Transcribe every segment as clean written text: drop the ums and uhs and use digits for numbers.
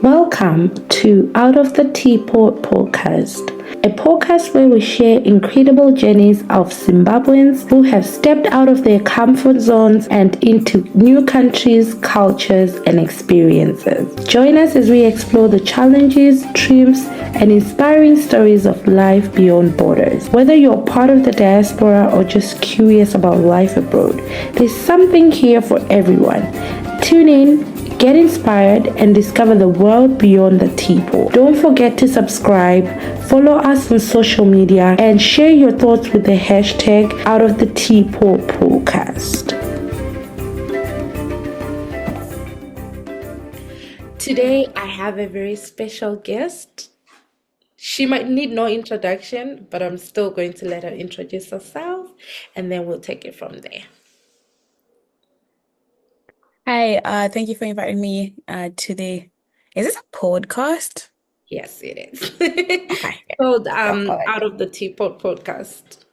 Welcome to Out of the Teapot podcast, a podcast where we share incredible journeys of Zimbabweans who have stepped out of their comfort zones and into new countries, cultures, and experiences. Join us as we explore the challenges, dreams, and inspiring stories of life beyond borders. Whether you're part of the diaspora or just curious about life abroad, there's something here for everyone. Tune in, get inspired, and discover the world beyond the teapot. Don't forget to subscribe, follow us on social media, and share your thoughts with the hashtag Out of the Teapot podcast. Today, I have a very special guest. She might need no introduction, but I'm still going to let her introduce herself, and then we'll take it from there. Hi, thank you for inviting me today. Is this a podcast? Yes, it is. Okay, Called go for Out it. of the Teapot podcast.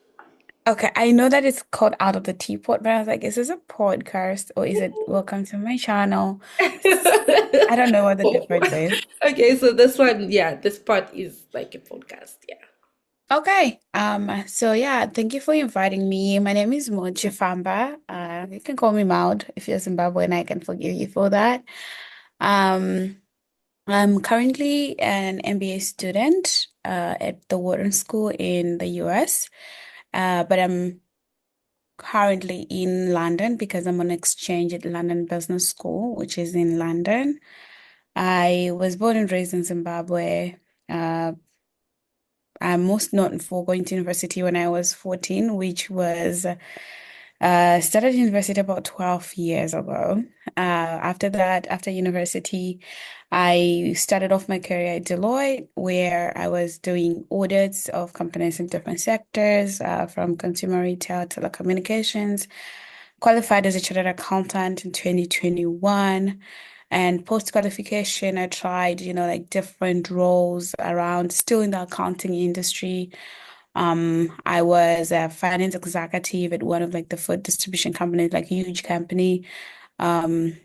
Okay, I know that it's called Out of the Teapot, but I was like, is this a podcast or is it Welcome to my channel? I don't know what the difference is. Okay, so this one, yeah, this part is like a podcast, yeah. Okay, so yeah, thank you for inviting me. My name is Maud Chifamba. You can call me Maud if you're Zimbabwean, I can forgive you for that. Um, I'm currently an MBA student at the Wharton School in the US, but I'm currently in London because I'm on exchange at London Business School, which is in London. I was born and raised in Zimbabwe. Uh, I'm most known for going to university when I was 14, which was started university about 12 years ago. After that, after university, I started off my career at Deloitte, where I was doing audits of companies in different sectors, from consumer retail, telecommunications, qualified as a chartered accountant in 2021. And post qualification, I tried, like different roles around still in the accounting industry. I was a finance executive at one of like the food distribution companies, like a huge company. Um,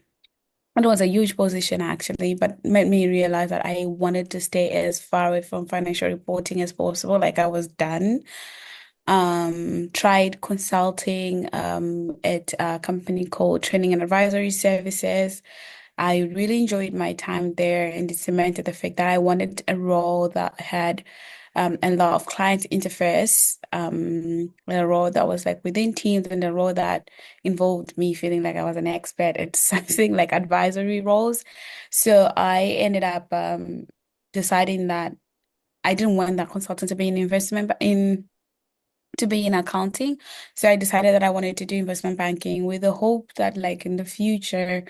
it was a huge position actually, but made me realize that I wanted to stay as far away from financial reporting as possible. Like I was done. Tried consulting at a company called Training and Advisory Services. I really enjoyed my time there, and it cemented the fact that I wanted a role that had a lot of client interface, a role that was like within teams, and a role that involved me feeling like I was an expert at something like advisory roles. So I ended up deciding that I didn't want that consultant to be in investment, but in to be in accounting. So I decided that I wanted to do investment banking with the hope that like in the future,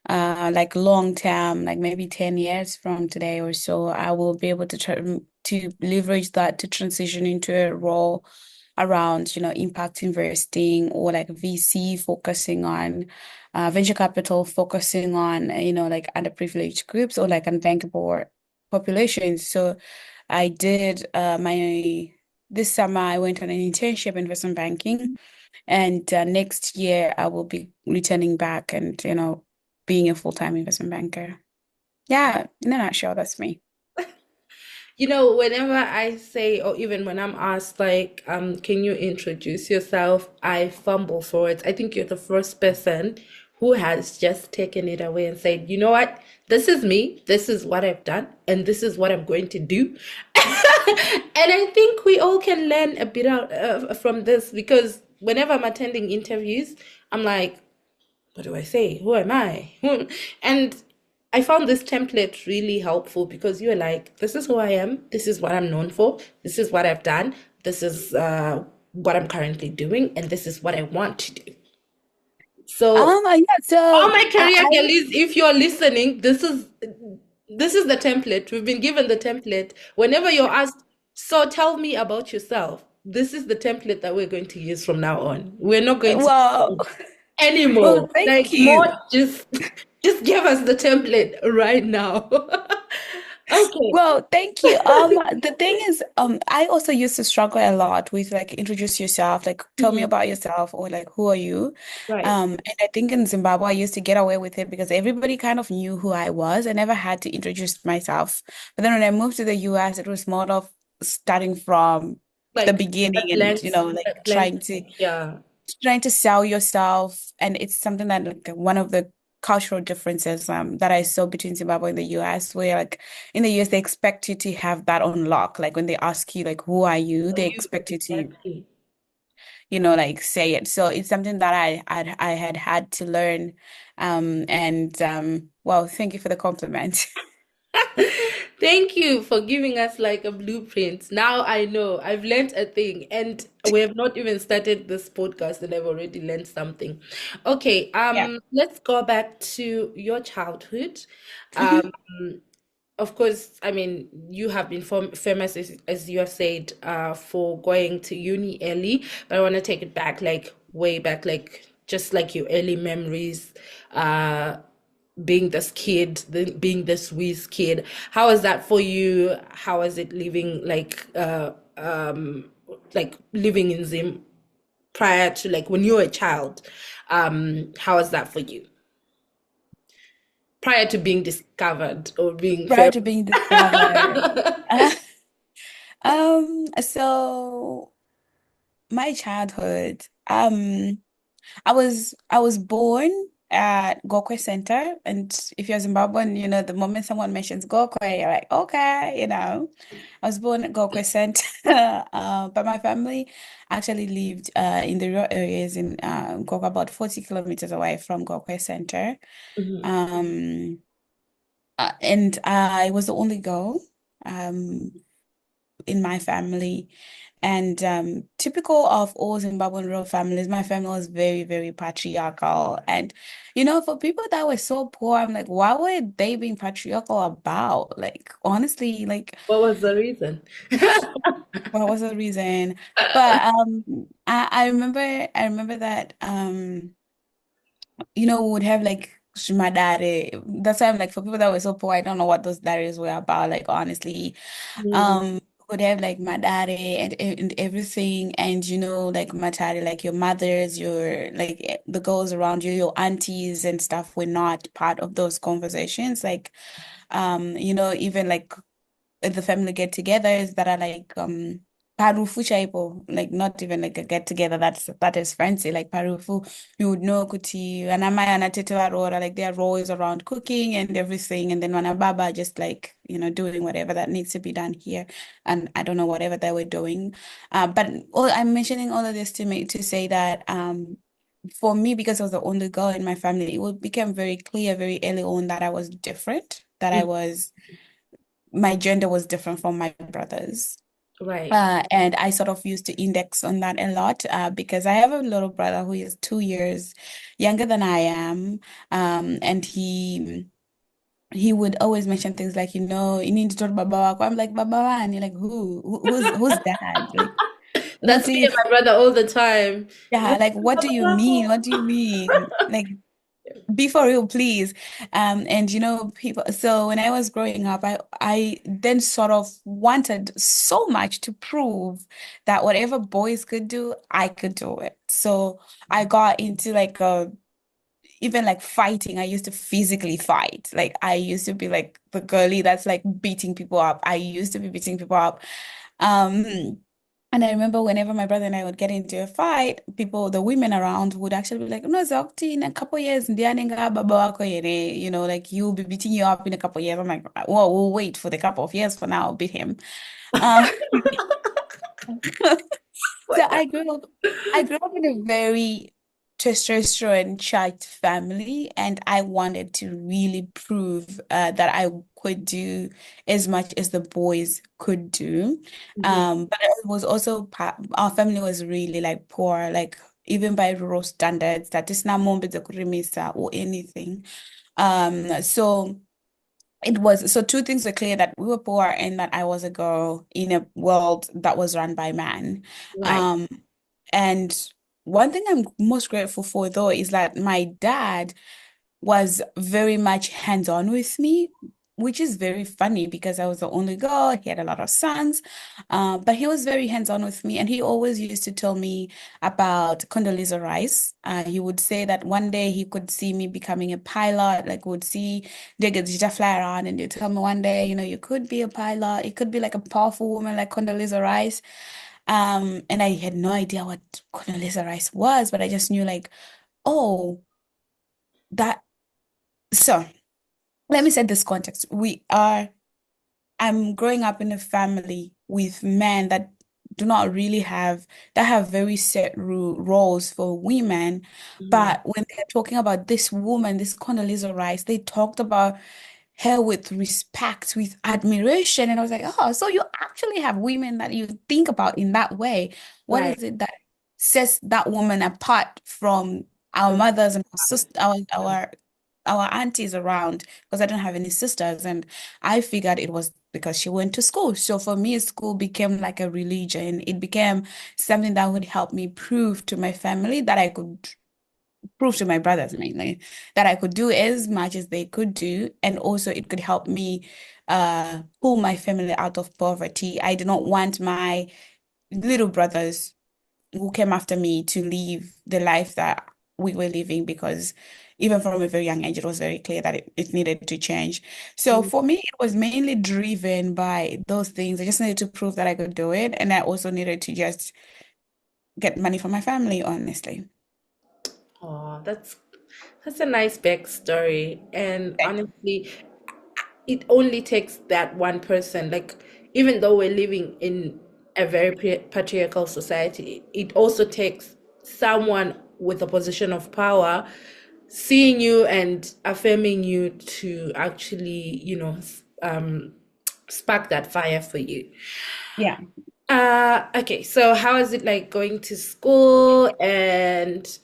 like long term, like maybe 10 years from today or so, I will be able to try to leverage that to transition into a role around, impact investing or like VC focusing on venture capital, focusing on, like underprivileged groups or like unbankable populations. So I did my this summer I went on an internship in investment banking, and next year I will be returning back and being a full-time investment banker. Yeah, in a nutshell, that's me. Whenever I say, or even when I'm asked, like, can you introduce yourself? I fumble for it. I think you're the first person who has just taken it away and said, you know what? This is me. This is what I've done, and this is what I'm going to do. And I think we all can learn a bit out, from this because whenever I'm attending interviews, I'm like, what do I say? Who am I? And I found this template really helpful because you're like, this is who I am. This is what I'm known for. This is what I've done. This is what I'm currently doing. And this is what I want to do. So, Yeah, all so my career girlies, if you're listening, this is the template. We've been given the template. Whenever you're asked, so tell me about yourself, this is the template that we're going to use from now on. We're not going to well, anymore. well, thank Like more you. just give us the template right now. Okay. Well, thank you. The thing is, I also used to struggle a lot with like introduce yourself, like tell me Mhm. about yourself or like who are you? Right. And I think in Zimbabwe I used to get away with it because everybody kind of knew who I was. I never had to introduce myself. But then when I moved to the US, it was more of starting from the Like beginning a and blank, like a blank slate. Yeah. trying to sell yourself. And it's something that like one of the cultural differences that I saw between Zimbabwe and the US, where like in the US they expect you to have that on lock. Like when they ask you like who are you, So they you expect you to, exactly. like say it. So it's something that I had to learn. And well, thank you for the compliment. Thank you for giving us like a blueprint. Now I know I've learned a thing, and we have not even started this podcast, and I've already learned something. Okay, Yeah. let's go back to your childhood. Um, of course, I mean, you have been famous as you have said, for going to uni early, but I want to take it back, like way back, like just like your early memories. Uh, being this kid, being this whiz kid. How was that for you? How was it living like living in Zim prior to like when you were a child? How was that for you? Prior to being discovered or being Prior famous? to being discovered. So my childhood, I was born at Gokwe Center, and if you're Zimbabwean, the moment someone mentions Gokwe, you're like, okay. I was born at Gokwe Center, but my family actually lived in the rural areas in Gokwe, about 40 kilometers away from Gokwe Center. Mhm. Um, and I was the only girl um, in my family. And typical of all Zimbabwean rural families, my family was very, very patriarchal. And, for people that were so poor, I'm like, why were they being patriarchal about? Like, honestly, like, What was the reason? what was the reason? But I remember that we would have like Shumadare. That's why I'm like, for people that were so poor, I don't know what those diaries were about, like honestly. Mm, Would have like Madare and everything, and like Matari, like your mothers, your like the girls around you, your aunties and stuff were not part of those conversations. Like even like the family get-togethers that are like parufu chaipo, like not even like a get-together that is fancy, like parufu, you would know kuti anamai anatete varora, like they're always around cooking and everything, and then wanababa just like doing whatever that needs to be done here, and I don't know whatever they were doing, but I'm mentioning all of this to say that for me, because I was the only girl in my family, became very clear very early on that I was different, that mm, my gender was different from my brother's. right. And I sort of used to index on that a lot because I have a little brother who is 2 years younger than I am. And he would always mention things like, you need to talk to Baba wako. I'm like, Baba wa? And you're like, who's dad? Like, That's what me do you, and my brother all the time. yeah, like, what do you mean? What do you mean? Like, be for real, please. And people, so when I was growing up, I then sort of wanted so much to prove that whatever boys could do, I could do it. So I got into like even like fighting. I used to physically fight. Like I used to be like the girly that's like beating people up. I used to be beating people up. Um, and I remember whenever my brother and I would get into a fight, people, the women around would actually be like, no, Zokti, in a couple years, ndianinga baba wako yere, like you'll be beating you up in a couple years. I'm like, well, we'll wait for the couple of years for now, beat him. Uh, so What I grew up in a very testosterone charged family, and I wanted to really prove that I could do as much as the boys could do. Mhm. But it was also our family was really like poor, like even by rural standards, that is not or anything. So it was so two things were clear, that we were poor and that I was a girl in a world that was run by man. Right. Um, and one thing I'm most grateful for though is that my dad was very much hands-on with me. which is very funny because I was the only girl. He had a lot of sons, but he was very hands-on with me, and he always used to tell me about Condoleezza Rice. He would say that one day he could see me becoming a pilot, like would see Digga fly around, and he'd tell me one day, you could be a pilot. It could be like a powerful woman like Condoleezza Rice. And I had no idea what Condoleezza Rice was, but I just knew like, oh, that. So let me set this context. I'm growing up in a family with men that do not really that have very set roles for women. Mhm. But when they're talking about this woman, this Condoleezza Rice, they talked about her with respect, with admiration. And I was like, oh, so you actually have women that you think about in that way. What Right. is it that sets that woman apart from our The- mothers and our sister, our aunties around? Because I don't have any sisters, and I figured it was because she went to school. So for me, school became like a religion. It became something that would help me prove to my family that I could prove to my brothers mainly that I could do as much as they could do, and also it could help me pull my family out of poverty. I did not want my little brothers who came after me to live the life that we were living, because even from a very young age, it was very clear that it needed to change. So Mm. for me, it was mainly driven by those things. I just needed to prove that I could do it. And I also needed to just get money for my family, honestly. Oh, that's a nice backstory. And honestly, it only takes that one person. Like, even though we're living in a very patriarchal society, it also takes someone with a position of power seeing you and affirming you to actually, spark that fire for you. Yeah. Okay, so how is it like going to school and,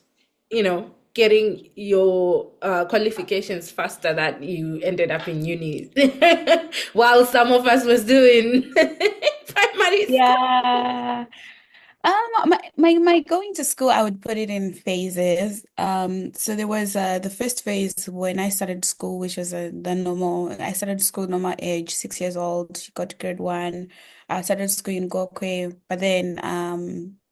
getting your qualifications faster that you ended up in uni while some of us was doing primary school? Yeah. My going to school, I would put it in phases. So there was the first phase when I started school, which was the normal. I started school normal age, 6 years old. Got to grade one. I started school in Gokwe, but then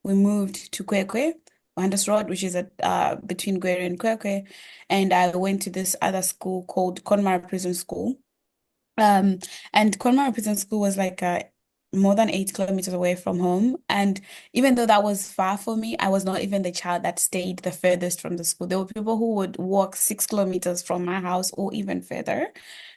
we moved to Kwekwe, Wanderers Road, which is at between Gweru and Kwekwe, and I went to this other school called Conmara Prison School. Um, and Conmara Prison School was like more than 8 kilometers away from home. And even though that was far for me, I was not even the child that stayed the furthest from the school. There were people who would walk 6 kilometers from my house or even further,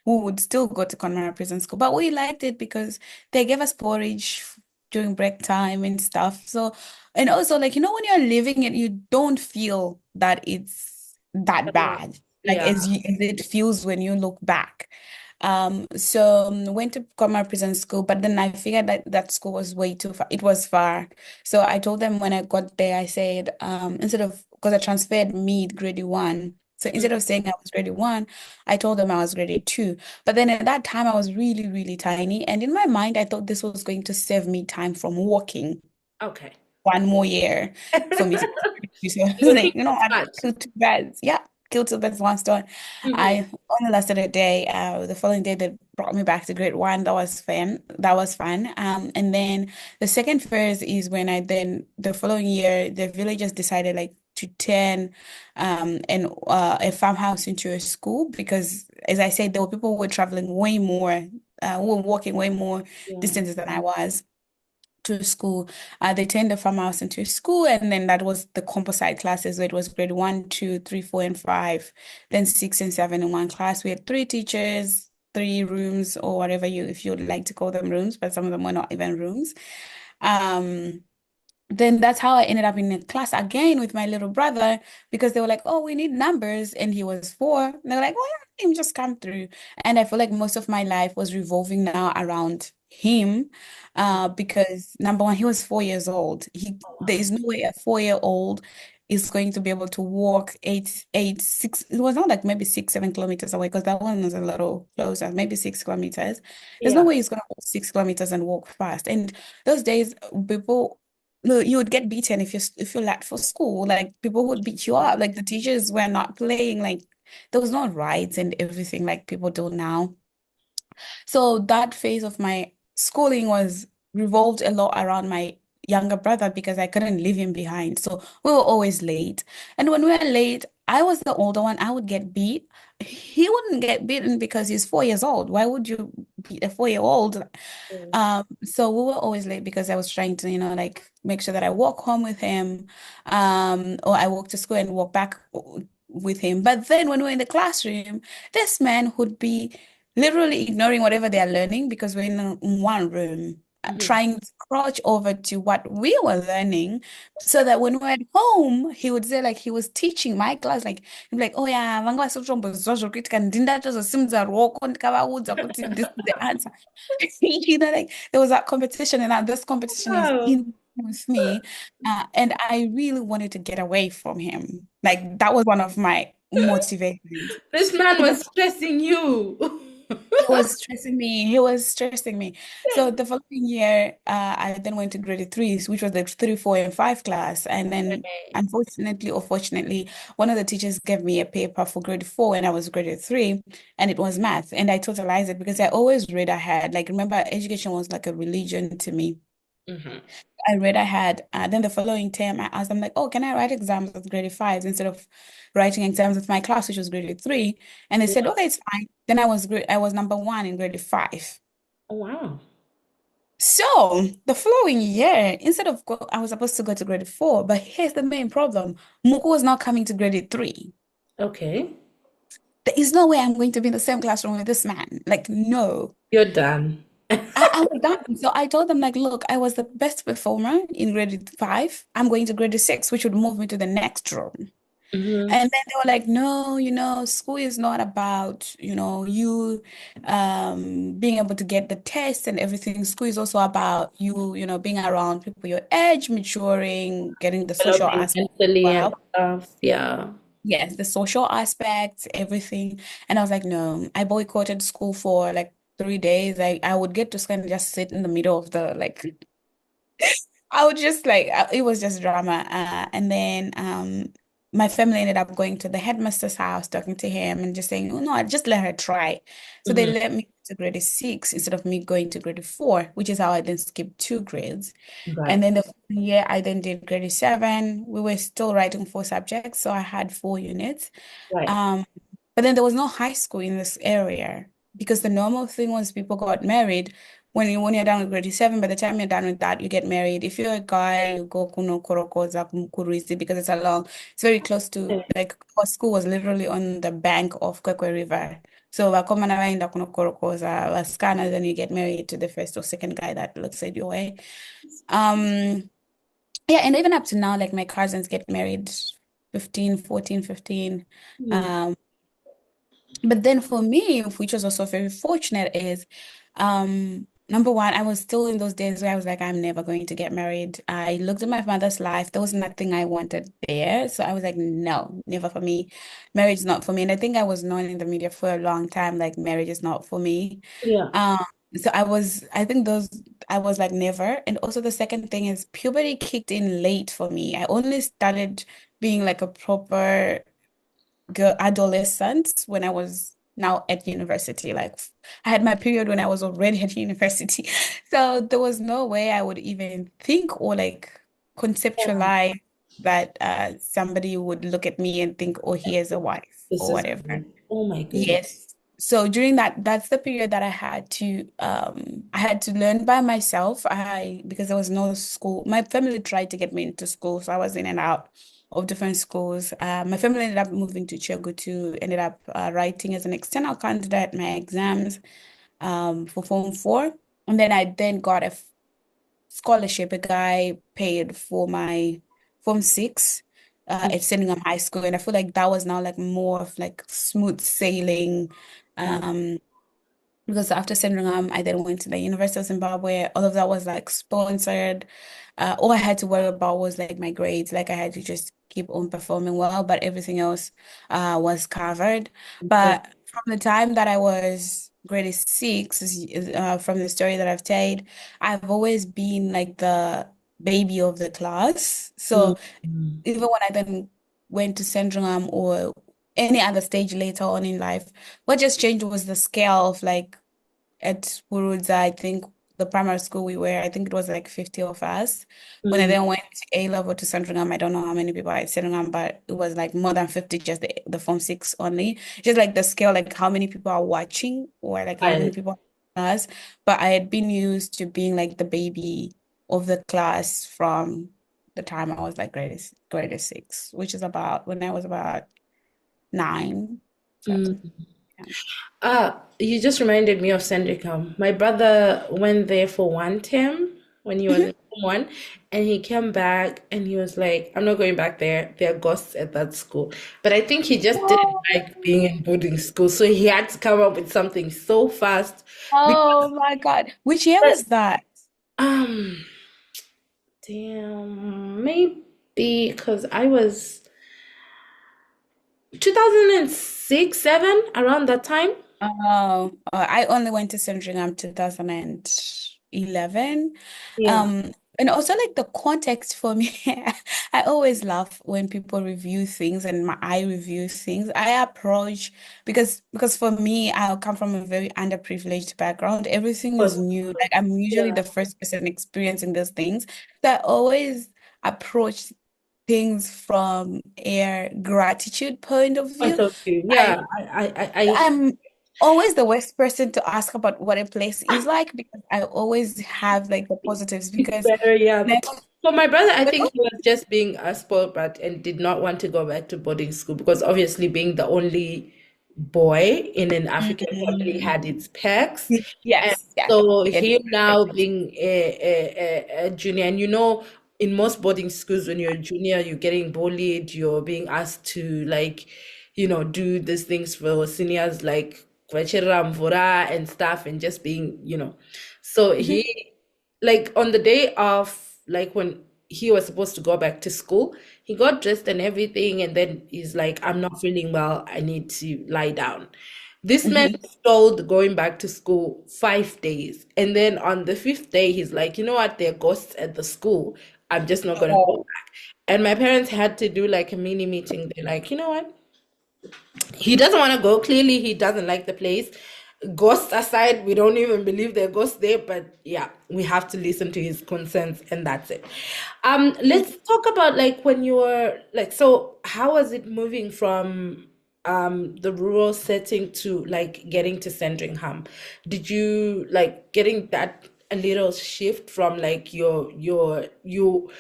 who would still go to Conmara Prison School. But we liked it because they gave us porridge during break time and stuff. So, and also like, when you're living it, you don't feel that it's that bad, like Yeah. as it feels when you look back. So went to Comar Prison School, but then I figured that that school was way too far. It was far. So I told them when I got there, I said, instead of, because I transferred mid grade one. So Mm. instead of saying I was grade one, I told them I was grade two. But then at that time, I was really, really tiny. And in my mind, I thought this was going to save me time from walking Okay. one more year for me to so I was You're like, keeping I'd smart. kill two birds. Yeah, kill two birds with one stone. Hmm. I only lasted a day. The following day they brought me back to grade one. That was fun. That was fun. And then the second phase is when the following year the villagers decided like to turn a farmhouse into a school, because as I said, there were people who were traveling way more, who were walking way more Yeah. distances than I was to school. They turned the farmhouse into a school, and then that was the composite classes. So it was grade one, two, three, four, and five, then six and seven in one class. We had three teachers, three rooms, or whatever if you'd like to call them rooms, but some of them were not even rooms. Um, then that's how I ended up in a class again with my little brother, because they were like, "Oh, we need numbers," and he was four. And they were like, "Oh, yeah, him just come through." And I feel like most of my life was revolving now around him, because number one, he was 4 years old. There is no way a 4-year-old is going to be able to walk 6. It was not like maybe 6, 7 kilometers away, because that one was a little closer, maybe 6 kilometers. There's no Yeah. way he's gonna walk 6 kilometers and walk fast. And those days, people. No, you would get beaten if you're late for school. Like people would beat you up. Like the teachers were not playing. Like there was no rights and everything like people do now. So that phase of my schooling was revolved a lot around my younger brother because I couldn't leave him behind. So we were always late. And when we were late, I was the older one. I would get beat. He wouldn't get beaten because he's 4 years old. Why would you beat a 4-year-old? Mm. So we were always late because I was trying to, like make sure that I walk home with him, or I walk to school and walk back with him. But then when we're in the classroom, this man would be literally ignoring whatever they are learning because we're in one room, Mhm. trying to crouch over to what we were learning, so that when we're at home, he would say like he was teaching my class, like he'd be like, oh yeah, vanga vasikutombozwa zvekuitika ndindatozosimudzira ruoko ndikavaudza kuti this is the answer. Like there was that competition, and this competition is Wow. in with me, and I really wanted to get away from him. Like that was one of my motivations. This man So the was stressing you. He was stressing me. He was stressing me. So the following year, I then went to grade threes, which was the three, four, and five class. And then, Right. unfortunately or fortunately, one of the teachers gave me a paper for grade four when I was grade three, and it was math. And I totalized it because I always read ahead. Like, remember, education was like a religion to me. Mhm. I read ahead. Then the following term, I asked them like, "Oh, can I write exams with grade fives instead of writing exams with my class, which was grade three?" And they said, Yeah. "Okay, it's fine." Then I was number one in grade five. Oh, wow. So the following year, I was supposed to go to grade four, but here's the main problem: Muku was now coming to grade three. Okay. There is no way I'm going to be in the same classroom with this man. Like, no. You're done. I was done. So I told them, like, look, I was the best performer in grade five. I'm going to grade six, which would move me to the next room. Mhm. And then they were like, no, school is not about, you being able to get the test and everything. School is also about you, being around people your age, maturing, getting the social Developing aspect as mentally and well. stuff. Yeah. Yes, the social aspects, everything. And I was like, no, I boycotted school for like 3 days. I would get to school and just sit in the middle of the like I would just like it was just drama. And then my family ended up going to the headmaster's house, talking to him and just saying, oh no, I just let her try. So they Mhm. let me to grade six instead of me going to grade four, which is how I then skipped 2 grades. And Right. then the following year I then did grade seven. We were still writing 4 subjects, so I had 4 units. Right. Um, but then there was no high school in this area because the normal thing was people got married when you're done with grade seven. By the time you're done with that, you get married. If you're a guy, you go kuno korokoza kumkuruisi because it's very close to Okay. like our school was literally on the bank of Kwekwe River. So vakomana vaenda kuno korokoza, vaskana, then you get married to the first or second guy that looks at your way. Um, yeah, and even up to now, like my cousins get married 15, 14, 15. Mhm. Um, but then for me, which was also very fortunate, is number one, I was still in those days where I was like, I'm never going to get married. I looked at my mother's life. There was nothing I wanted there. So I was like, no, never for me. Marriage is not for me. And I think I was known in the media for a long time, like marriage is not for me. Yeah. Um, so I think I was like never. And also the second thing is puberty kicked in late for me. I only started being like a proper girl adolescent when I was now at university. Like I had my period when I was already at university. So there was no way I would even think or like Yeah. conceptualize that somebody would look at me and think, oh, here's a wife This or is whatever. oh my goodness. Yes. So during that's the period that I had to learn by myself. Because there was no school. My family tried to get me into school, so I was in and out of different schools. My family ended up moving to Chegutu, ended up writing as an external candidate my exams for Form 4. And then I then got a scholarship. A guy paid for my Form 6 at Sandringham High School. And I feel like that was now like more of like smooth sailing. Mhm. Um, because after Sandringham, I then went to the University of Zimbabwe. All of that was like sponsored. All I had to worry about was like my grades. Like I had to just keep on performing well, but everything else was covered. Okay. But from the time that I was grade six, from the story that I've told, I've always been like the baby of the class. So Mhm. even when I then went to Sandringham or any other stage later on in life, what just changed was the scale of like at Urudza, I think the primary school we were, I think it was like 50 of us. When I Mm. then went to A level to Sandringham, I don't know how many people are at Sandringham, but it was like more than 50, just the Form 6 only. Just like the scale, like how many people are watching or like how many I, people are us. But I had been used to being like the baby of the class from the time I was like grade 6, which is about when I was about 9. So mm. yeah. You just reminded me of Sandringham. My brother went there for one term when he was in Form 1, and he came back and he was like, I'm not going back there. There are ghosts at that school. But I think he just didn't Oh, like being in boarding school, so he had to come up with something so fast. Because, oh my God. Which year was that? um, damn, maybe because I was 2006, 7, around that time. Oh, I only went to Sandringham 2011. Yeah. Um, and also like the context for me, I always laugh when people review things and I review things. I approach because for me, I come from a very underprivileged background. Everything is But, new. Like I'm usually yeah. the first person experiencing those things. So I always approach things from a gratitude point of Point view. of view. I Yeah, I'm always the worst person to ask about what a place is like because I always have like the positives it's because better. Yeah. then For my brother, I think he was just being a spoiled brat and did not want to go back to boarding school because obviously being the only boy in an African family Mm. had its perks. And Yes, yes, so yes. him now being a junior, and in most boarding schools, when you're a junior, you're getting bullied, you're being asked to like, do these things for seniors like Vachera Mvura and stuff, and just being, so Mhm. like on the day of like when he was supposed to go back to school, he got dressed and everything, and then he's like, I'm not feeling well, I need to lie down. This man Mhm. stalled going back to school 5 days, and then on the fifth day he's like, you know what, there are ghosts at the school, I'm just not gonna go Oh. back. And my parents had to do like a mini meeting. They're like, you know what, he doesn't want to go. Clearly, he doesn't like the place. Ghosts aside, we don't even believe there are ghosts there, but yeah, we have to listen to his concerns, and that's it. Let's talk about like when you were like, so how was it moving from the rural setting to like getting to Sandringham? Did you like getting that a little shift from like you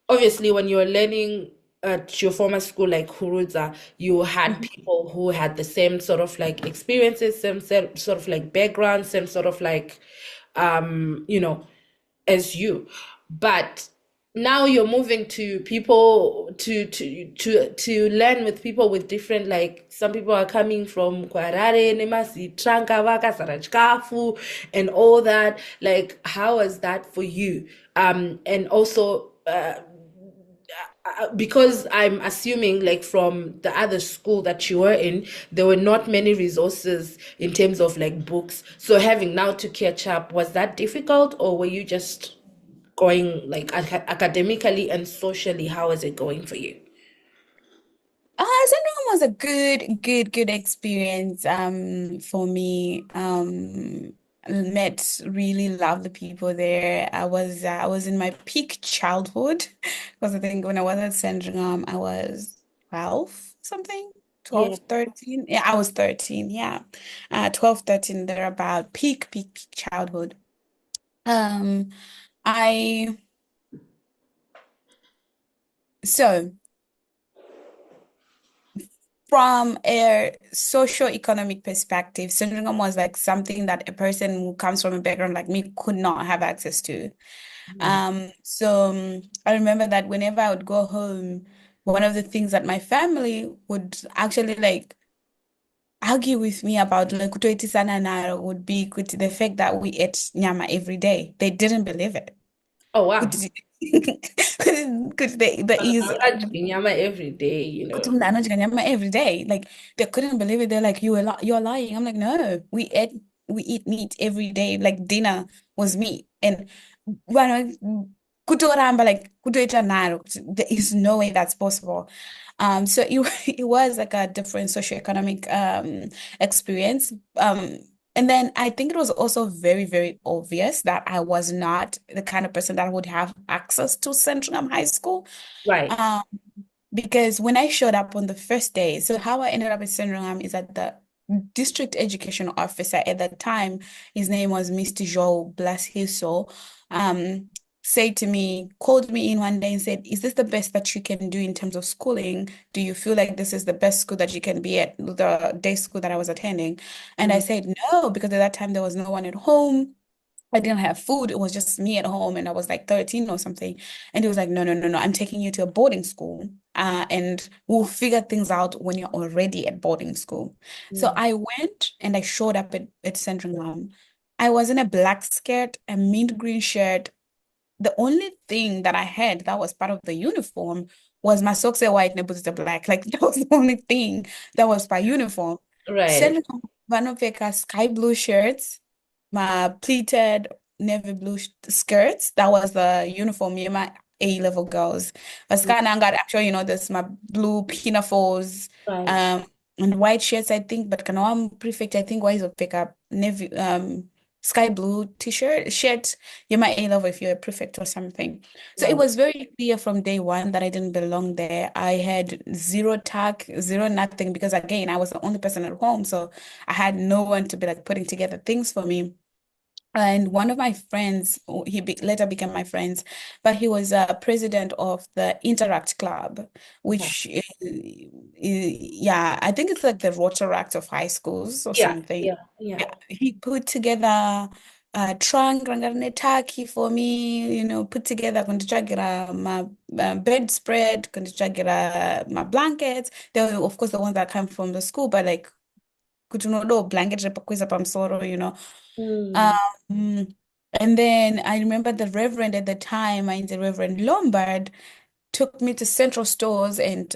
obviously when you're learning at your former school like Huruza, you had Mhm. people who had the same sort of like experiences, sort of like background, same sort of like um, you know, as you. But now you're moving to people to learn with people with different, like some people are coming from Kwarare, Nemasi, Tranka, Vaka, Sarachkafu, and all that. Like, how was that for you? And also because I'm assuming, like from the other school that you were in, there were not many resources in terms of like books. So having now to catch up, was that difficult, or were you just going like academically and socially? How is it going for you? Sandringham was a good experience for me. Met really lovely people there. I was in my peak childhood because I think when I was at Sandringham I was 12 something, Yeah. 12, 13. Yeah, I was 13, yeah. 12, 13, they're about peak childhood. Um I so From a socio-economic perspective, syndrome was like something that a person who comes from a background like me could not have access to. I remember that whenever I would go home, one of the things that my family would actually like argue with me about like kutoitisana naro would be the fact that we ate nyama every day. They didn't believe it. Oh wow. Could there is I'm not eating nyama every day, kuti munhu anodya nyama every day. Like they couldn't believe it. They're like, you're lying. I'm like, no, we eat meat every day. Like dinner was meat. And vanhu kutoramba like kutoita nharo. There is no way that's possible. So it, it was like a different socioeconomic experience. And then I think it was also very, very obvious that I was not the kind of person that would have access to Central High School. Right. Um, because when I showed up on the first day, so how I ended up at Sandringham is that the district education officer at that time, his name was Mr. Joe, bless his soul, um, said to me, called me in one day and said, "Is this the best that you can do in terms of schooling? Do you feel like this is the best school that you can be at, the day school that I was attending?" And I Mm, said, "No," because at that time there was no one at home. I didn't have food. It was just me at home, and I was like 13 or something. And he was like, "No, no, no, no. I'm taking you to a boarding school. And we'll figure things out when you're already at boarding school." So mm, I went and I showed up at Sandringham. I was in a black skirt, a mint green shirt. The only thing that I had that was part of the uniform was my socks are white and boots are black. Like that was the only thing that was by uniform. right. Sandringham Vanopeka sky blue shirts, my pleated navy blue skirts. That was the uniform, me and my A-level girls. But Mm, kind of got actually, this my blue pinafores, right. um, and white shirts, I think. But kind of prefect, I think, why is pick up navy, sky blue t-shirt, shirt. You're my A-level if you're a prefect or something. So it Right. was very clear from day one that I didn't belong there. I had zero tag, zero nothing, because again, I was the only person at home. So I had no one to be like putting together things for me. And one of my friends, he be later became my friends, but he was president of the Interact Club, Okay. which, yeah, I think it's like the Rotaract of high schools or Yeah, something. yeah, yeah. Yeah, he put together a trunk rangarinetaki for me, put together kundichagira my bedspread, kundichagira my blankets. They were, of course, the ones that come from the school, but like, kuti unodawo blanket repakwisa pamusoro. Mm, Um, and then I remember the Reverend at the time, the Reverend Lombard, took me to Central Stores and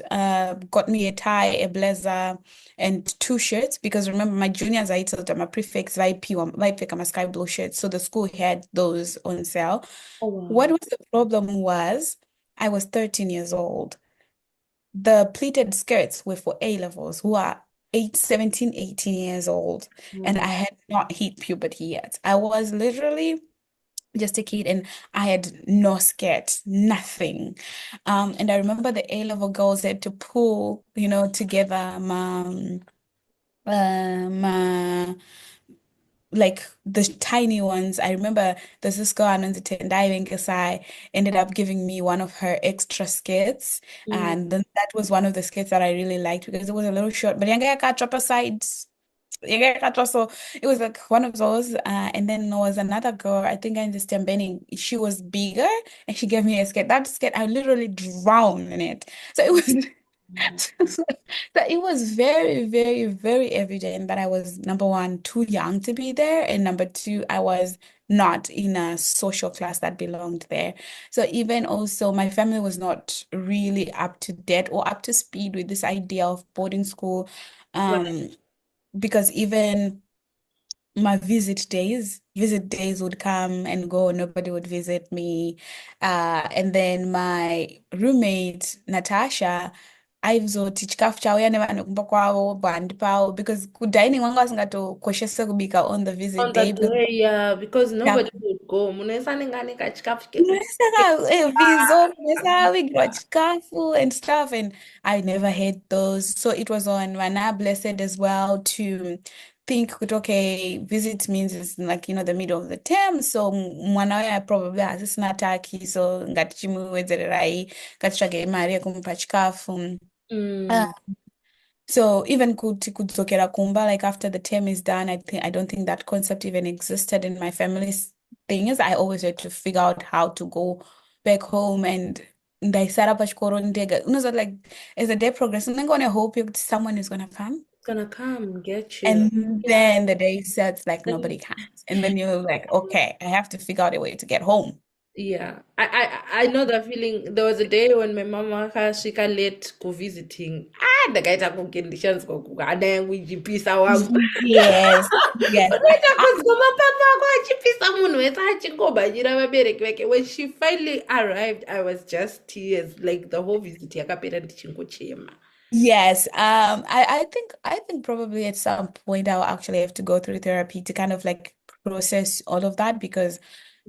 got me a tie, a blazer, and two shirts. Because remember, my juniors, I told them my prefix, my sky blue shirts. So the school had those on sale. oh What wow. was the problem was I was 13 years old. The pleated skirts were for A levels who are 17, 18 years old. And Mm, I had not hit puberty yet. I was literally just a kid and I had no skirt, nothing. And I remember the A level girls had to pull, together my like the tiny ones. I remember there's this girl Anansi Tendai Venkasai ended up giving me one of her extra skits. mm, And then that was one of the skits that I really liked because it was a little short, but yanga got drop aside. So it was like one of those. And then there was another girl, I think I understand Benny. She was bigger and she gave me a skit. That skit, I literally drowned in it. So it was mm, so it was very, very, very evident that I was number one, too young to be there, and number two, I was not in a social class that belonged there. So even also my family was not really up to date or up to speed with this idea of boarding school. right. Um, because even my visit days would come and go, nobody would visit me. And then my roommate, Natasha, aizoti chikafu chauya nevanhu kumba kwavo pawo because kudhaining wanga vasingatokoshese kubika on the visit On the day because day, yeah, because yeah, nobody would go. Munoisa nengane kachikafu Munoisa vizo, munoisa vigwa chikafu and stuff, and I never had those. So it was on Vana Blessed as well to think, okay, visit means it's like, the middle of the term. So mwana waya probably hasisina taki, so ngatichimuwedzererai, ngatitsvage mari yekumupa chikafu. Mm, So even kudzokera kumba, like after the term is done, I don't think that concept even existed in my family's things. I always had to figure out how to go back home and ndaisara pachikoro ndega. Unozwa like as the day progresses, I'm gonna hope someone is gonna come. it's gonna come and get you. And Yeah. then the day sets like Then nobody comes. And then you're like, okay, I have to figure out a way to get home. yeah, I know that feeling. There was a day when my mama akasvika late go visiting. Ah, ndakaita kugendishanzwa kuhana yangu ichipisa wangu. Yes, yes. Unoita kunzwa mapapa ako achipisa munhu wese achingomhanyira vabereki vake. When she finally arrived, I was just tears. Like the whole visit yakapera ndichingochema. Yes, I think probably at some point I'll actually have to go through therapy to kind of like process all of that because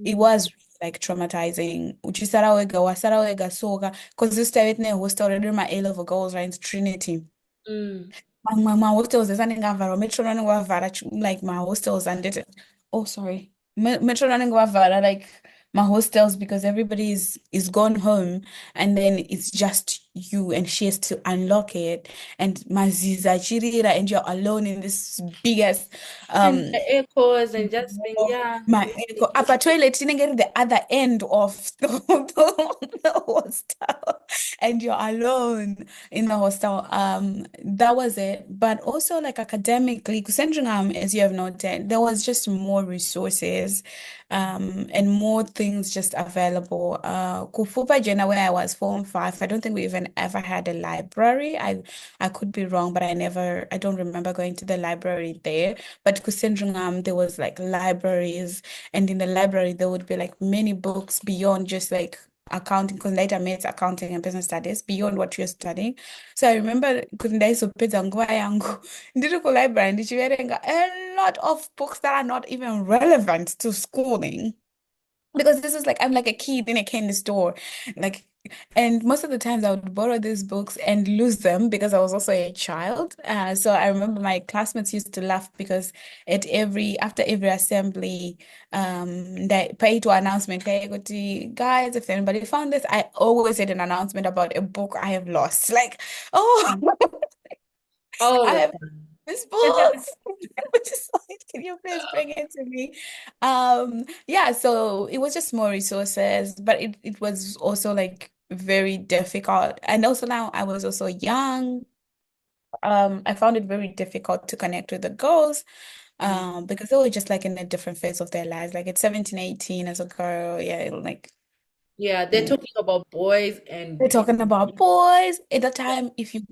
it Mm. was like traumatizing. Uchisara wega wasara wega soka because this time it hostel already my A-level goals right into Trinity. Mm. My hostels is running over metro running over like my hostels and it oh sorry. Metro running over like my hostels because everybody is gone home and then it's just you and she has to unlock it and Maziza Chirira and you're alone in this biggest And um the echoes and just being, yeah. my upper toilet didn't get to the other end of the hostel and you're alone in the hostel. That was it. But also like academically, Kusendringham, as you have noted, there was just more resources and more things just available. Kufupa Jena, where I was 4 and 5, I don't think we even ever had a library. I could be wrong, but I don't remember going to the library there. But Kusendringham, there was like libraries, and in the library there would be like many books beyond just like accounting, because later I made accounting and business studies beyond what you're studying. So I remember kuti ndaizopedza nguva yangu ndiri kulibrary ndichiverenga a lot of books that are not even relevant to schooling because this is like I'm like a kid in a candy store, like, and most of the times I would borrow these books and lose them because I was also a child. So I remember my classmates used to laugh because after every assembly, they pay to announcement, okay, guys, if anybody found this, I always had an announcement about a book I have lost. Like, oh, All I the have time. Miss Books, which is like, can you please bring it to me? Yeah, so it was just more resources, but it was also like very difficult. And also now I was also young. I found it very difficult to connect with the girls, Mm. because they were just like in a different phase of their lives. Like at 17, 18 as a girl, yeah, like Yeah, they're mm, talking about boys they're and talking about boys. At the time, if you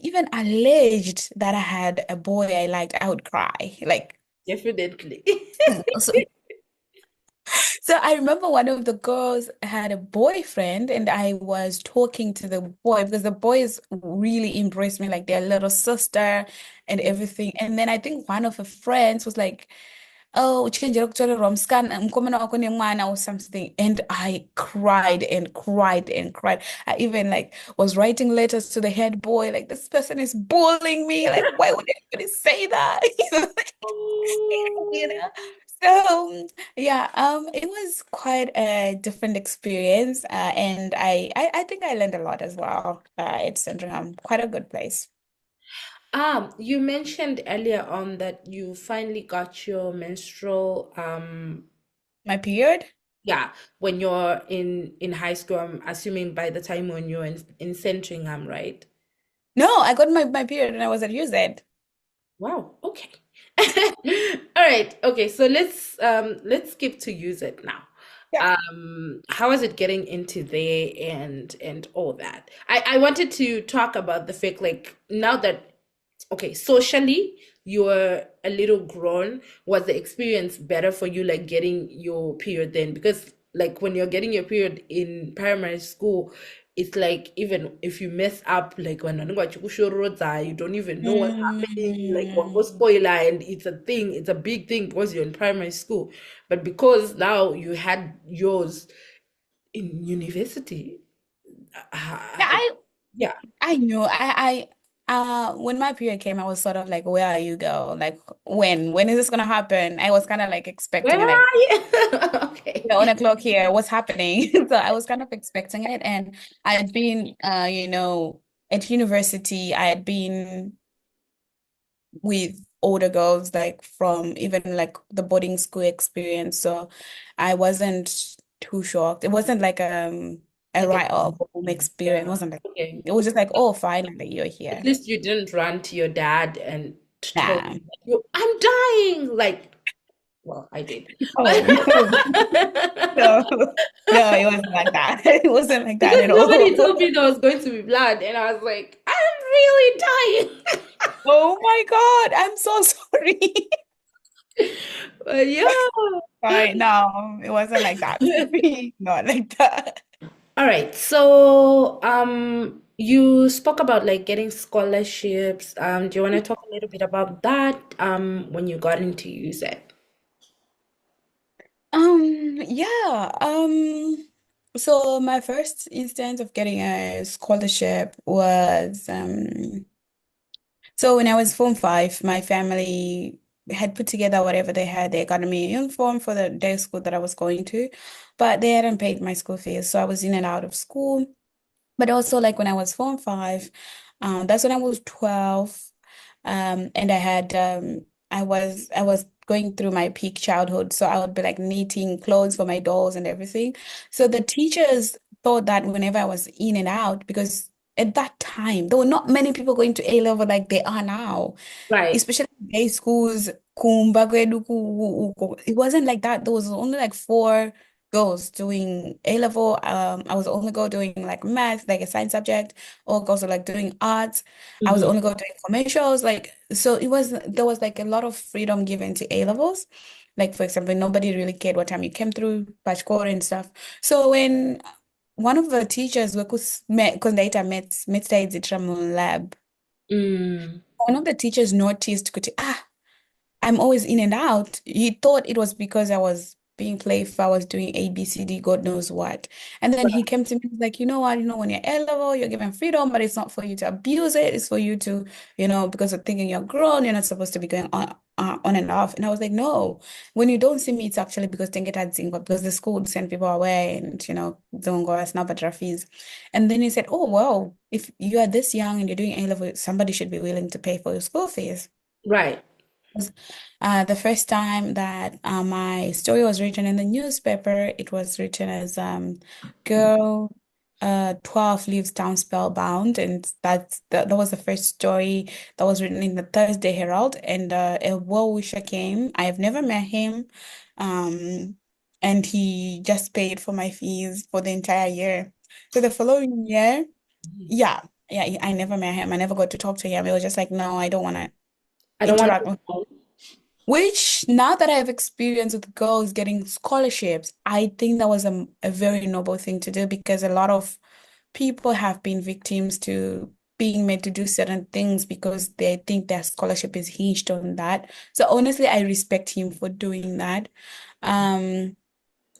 even alleged that I had a boy I liked, I would cry. Like definitely. so, so I remember one of the girls had a boyfriend, and I was talking to the boy because the boys really embraced me like their little sister and everything. And then I think one of her friends was like, "Oh, uchenjera kutora romscan mkomana wako ni mwana," or something. And I cried and cried and cried. I even like was writing letters to the head boy, like this person is bullying me. Like, why would anybody say that? You know? So yeah, it was quite a different experience, and I think I learned a lot as well. It's quite a good place. You mentioned earlier on that you finally got your menstrual, My period? yeah, when you're in high school. I'm assuming by the time when you're in Centringham, right? No, I got my period when I was at UZ. Wow, okay. All right, okay, so let's skip to use it now. Yeah. How is it getting into there and all that? I wanted to talk about the fact like now that okay, socially, you're a little grown. Was the experience better for you, like getting your period then? Because, like, when you're getting your period in primary school, it's like even if you mess up, like when you don't even know what's happening, like what was Mm. spoiler, and it's a thing, it's a big thing because you're in primary school. But because now you had yours in university, Yeah, uh, yeah. I knew. When my period came, I was sort of like, where are you, girl? Like, when is this gonna happen? I was kind of like Where expecting it, like, are you? on Okay. a clock here, what's happening? So I was kind of expecting it, and I had been, at university, I had been with older girls, like from even like the boarding school experience. So I wasn't too shocked. It wasn't like a Like a write off home experience. It yeah. wasn't like Okay. it was just like, oh, finally you're At here. least you didn't run to your dad and told Nah. him that you I'm dying. Like, well, I did. Oh no, no, no, it wasn't like that. It wasn't like that Because at somebody all. told me there was going to be blood, and I was like, I'm really dying. Oh my God, I'm so sorry. But yeah. Fine, no, it wasn't like that. Not like that. All right. So, You spoke about like getting scholarships. Do you want to talk a little bit about that when you got into UZ? Yeah. So my first instance of getting a scholarship was so when I was Form 5, my family had put together whatever they had. They got me a uniform for the day school that I was going to, but they hadn't paid my school fees. So I was in and out of school. But also like when I was Form 5, that's when I was 12. And I was going through my peak childhood. So I would be like knitting clothes for my dolls and everything. So the teachers thought that whenever I was in and out, because at that time there were not many people going to A level like they are now, Right. especially day schools. Kumba kwedu it wasn't like that. There was only like four girls doing A level. I was the only girl doing like math, like a science subject. All girls were like doing arts. I was the Mm-hmm. only girl doing commercials. Like so, there was like a lot of freedom given to A levels. Like for example, nobody really cared what time you came through, batch core and stuff. So when one of the teachers were because later met lab. Mm. One of the teachers noticed, kuti, I'm always in and out. He thought it was because I was being playful, I was doing A, B, C, D, God knows what. And then he came to me, he was like, you know what, when you're A level, you're given freedom, but it's not for you to abuse it. It's for you to, because of thinking you're grown, you're not supposed to be going on and off. And I was like, no, when you don't see me, it's actually because because the school would send people away and, don't go as fees. And then he said, oh, well, if you are this young and you're doing A level, somebody should be willing to pay for your school fees. Right. The first time that my story was written in the newspaper, it was written as Girl 12 Leaves Town Spellbound. And that was the first story that was written in the Thursday Herald. And a well-wisher came. I have never met him. Um, and he just paid for my fees for the entire year. So the following year, yeah, yeah, I never met him. I never got to talk to him. It was just like, no, I don't want to I don't want interact. to. Which now that I have experience with girls getting scholarships, I think that was a very noble thing to do because a lot of people have been victims to being made to do certain things because they think their scholarship is hinged on that. So honestly, I respect him for doing that. Um,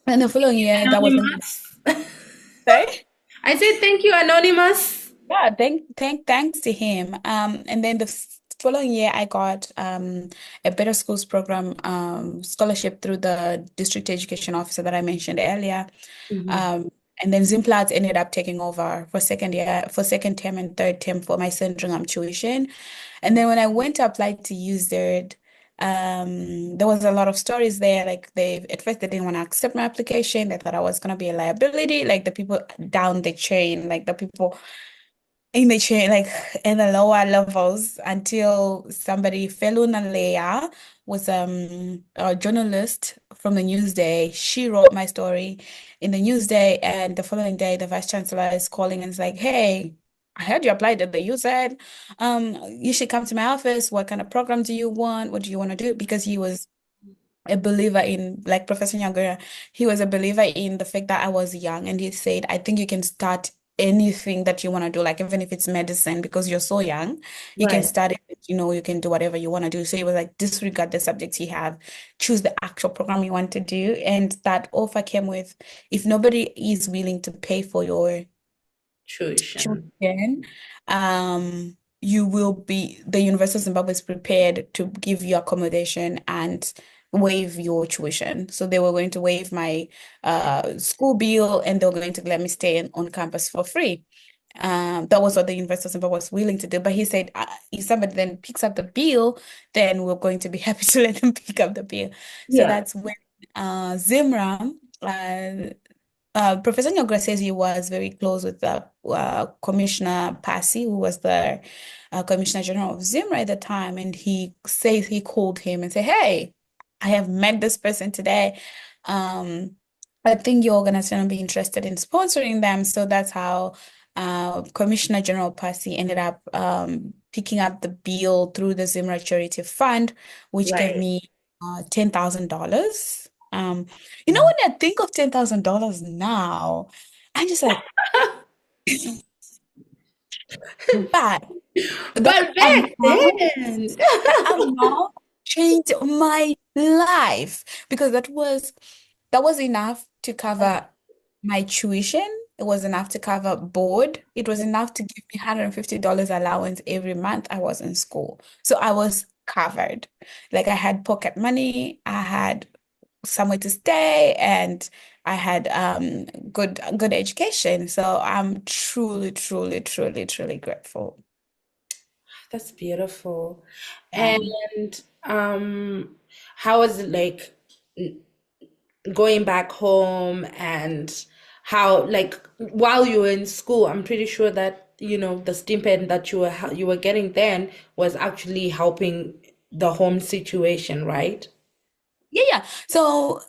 and the following year, that was Anonymous. sorry? I said thank you, Anonymous. Yeah, thanks to him. And then the following year, I got a Better Schools program scholarship through the district education officer that I mentioned earlier. Mm-hmm. Um, and then Zimplats ended up taking over for second term and third term for my Sandringham tuition. And then when I went to apply to use it, there was a lot of stories there. Like at first they didn't want to accept my application. They thought I was gonna be a liability, like the people down the chain, like the people in the chain, like in the lower levels, until somebody, Feluna Leia, was a journalist from the Newsday. She wrote my story in the Newsday, and the following day, the vice chancellor is calling and is like, "Hey, I heard you applied at the U said, you should come to my office. What kind of program do you want? What do you want to do?" Because he was a believer in, like Professor Nyagura, he was a believer in the fact that I was young, and he said, I think you can start anything that you want to do, like even if it's medicine, because you're so young, you can Right. start it, you can do whatever you want to do. So he was like, disregard the subjects you have, choose the actual program you want to do. And that offer came with, if nobody is willing to pay for your Tuition. children, the University of Zimbabwe is prepared to give you accommodation and waive your tuition. So they were going to waive my school bill and they were going to let me stay on campus for free. That was what the University of Zimbabwe was willing to do. But he said, if somebody then picks up the bill, then we're going to be happy to let them pick up the bill. So Yeah. that's when Zimram, Professor Nyogra says he was very close with the Commissioner Passy, who was the Commissioner General of Zimra at the time, and he says he called him and said, "Hey, I have met this person today. Um, I think your organization will be interested in sponsoring them." So that's how Commissioner General Passy ended up picking up the bill through the Zimra Charity Fund, which gave Right. me $10,000. When I think of $10,000 now, I'm just like, But that But back amount, then, that amount changed my life because that was enough to cover my tuition. It was enough to cover board. It was enough to give me $150 allowance every month I was in school. So I was covered. Like I had pocket money, I had somewhere to stay, and I had good education. So I'm truly, truly, truly, truly grateful. that's beautiful. Yeah. And how was it like going back home and how like while you were in school, I'm pretty sure that the stipend that you were getting then was actually helping the home situation, right? Yeah, yeah. So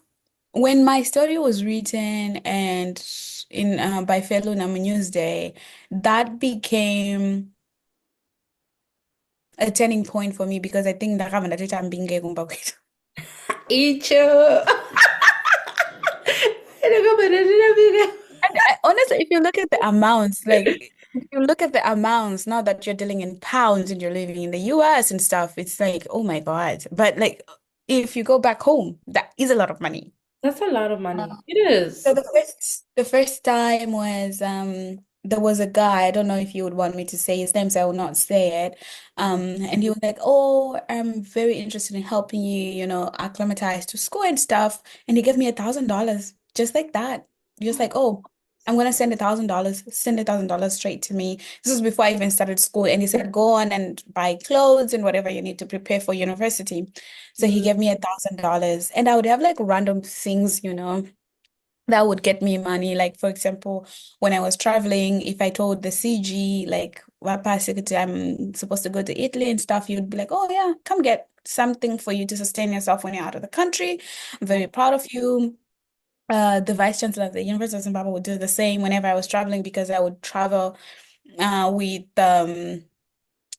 when my story was written and in by fellow Nama Newsday, that became a turning point for me because I think ndakava ndatota mbinge kumba kwetu. Icho. And honestly, if you look at the amounts, like if you look at the amounts now that you're dealing in pounds and you're living in the US and stuff, it's like, oh my God. But like if you go back home, that is a lot of money. That's a lot of money. It So is. the first time was there was a guy, I don't know if you would want me to say his name, so I will not say it. Mhm. And he was like, "Oh, I'm very interested in helping you, acclimatize to school and stuff." And he gave me $1,000 just like that. He was like, "Oh, I'm gonna send $1,000 straight to me." This was before I even started school, and he said, "Go on and buy clothes and whatever you need to prepare for university." So he Mm, gave me $1,000, and I would have like random things, that would get me money. Like, for example, when I was traveling, if I told the CG, like, "Wapa secretary, I'm supposed to go to Italy and stuff," you'd be like, "Oh, yeah, come get something for you to sustain yourself when you're out of the country. I'm very proud of you." The vice chancellor of the University of Zimbabwe would do the same whenever I was traveling because I would travel with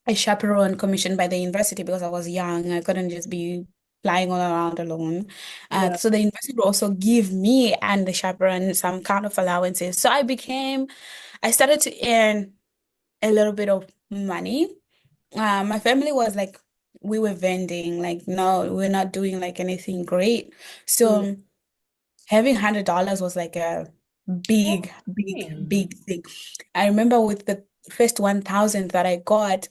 a chaperone commissioned by the university because I was young. I couldn't just be flying all around alone. yeah. So the university would also give me and the chaperone some kind of allowances. So I started to earn a little bit of money. My family was like, we were vending, like, no, we're not doing like anything great. Mm. So having $100 was like a big, big, Okay. big thing. I remember with the first 1,000 that I got,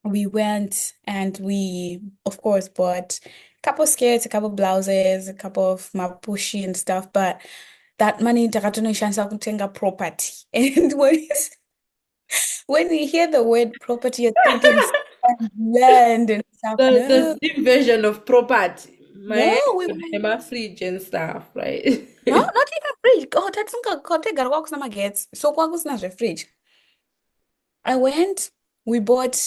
we went and we, of course, bought a couple skirts, a couple blouses, a couple of mapushi and stuff. But that money takatonishanisa kutenga property. And when you hear the word property, you're thinking land and stuff. The No, slim version of property. My no, my fridge and stuff, right? no, not even fridge. Oh, that's not kontega kwakusina gets. So kwakusina fridge. I went, we bought